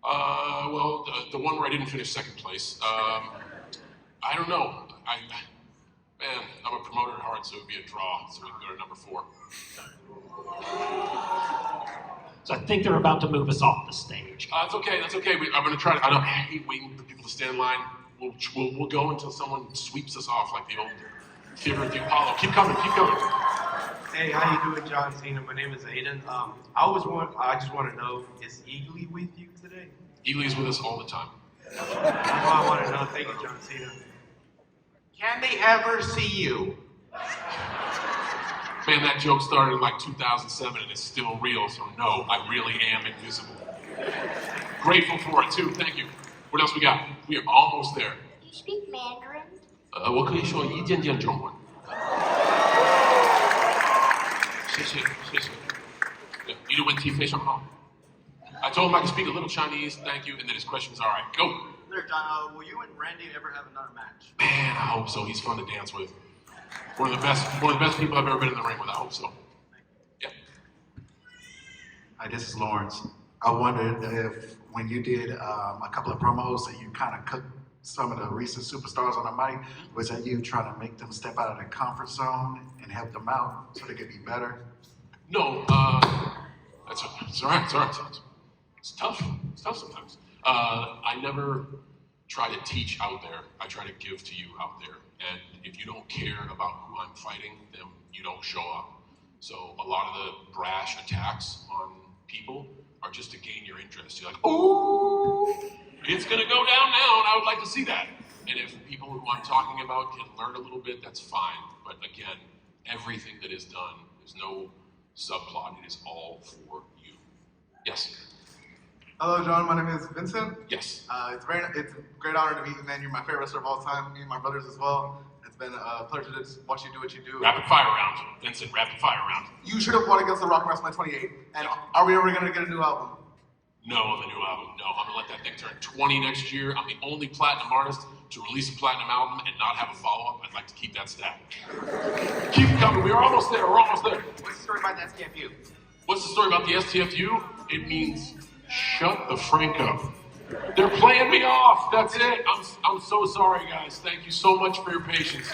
Well, the one where I didn't finish second place. I don't know. Man, I'm a promoter at heart, so it would be a draw. So we can go to number 4. So I think they're about to move us off the stage. That's okay. I'm gonna try to. I hate waiting for people to stand in line. We'll go until someone sweeps us off, like the old Theater of the Apollo. Keep coming. Hey, how you doing, John Cena? My name is Aiden. I just want to know, is Eagly with you today? Eagly is with us all the time. That's all I want to know. Thank you, John Cena. Can they ever see you? Man, that joke started in like 2007 and it's still real, so no, I really am invisible. Grateful for it too, thank you. What else we got? We are almost there. Do you speak Mandarin? 我可以说一点点中文。谢谢。你的问题非常好。I told him I could speak a little Chinese, thank you, and then his question's all right. Go. There, John, will you and Randy ever have another match? Man, I hope so. He's fun to dance with. One of the best people I've ever been in the ring with. I hope so. Hi, this is Lawrence. I wondered if when you did a couple of promos that you kind of cooked some of the recent superstars on the mic, was that you trying to make them step out of their comfort zone and help them out so they could be better? No, it's all right. It's tough sometimes. I never try to teach out there. I try to give to you out there. And if you don't care about who I'm fighting, then you don't show up. So a lot of the brash attacks on people are just to gain your interest. You're like, oh, it's gonna go down now, and I would like to see that. And if people who I'm talking about can learn a little bit, that's fine. But again, everything that is done, there's no subplot. It is all for you. Yes. Hello, John. My name is Vincent. Yes. It's a great honor to meet you, man. You're my favorite wrestler of all time. Me and my brothers as well. It's been a pleasure to just watch you do what you do. Rapid fire round, Vincent. Rapid fire round. You should have won against The Rock in WrestleMania 28. And are we ever gonna get a new album? No, on the new album. No, I'm gonna let that thing turn 20 next year. I'm the only platinum artist to release a platinum album and not have a follow-up. I'd like to keep that stat. Keep coming. We're almost there. What's the story about the STFU? What's the story about the STFU? It means shut the Frank up. They're playing me off. That's it. I'm so sorry, guys. Thank you so much for your patience.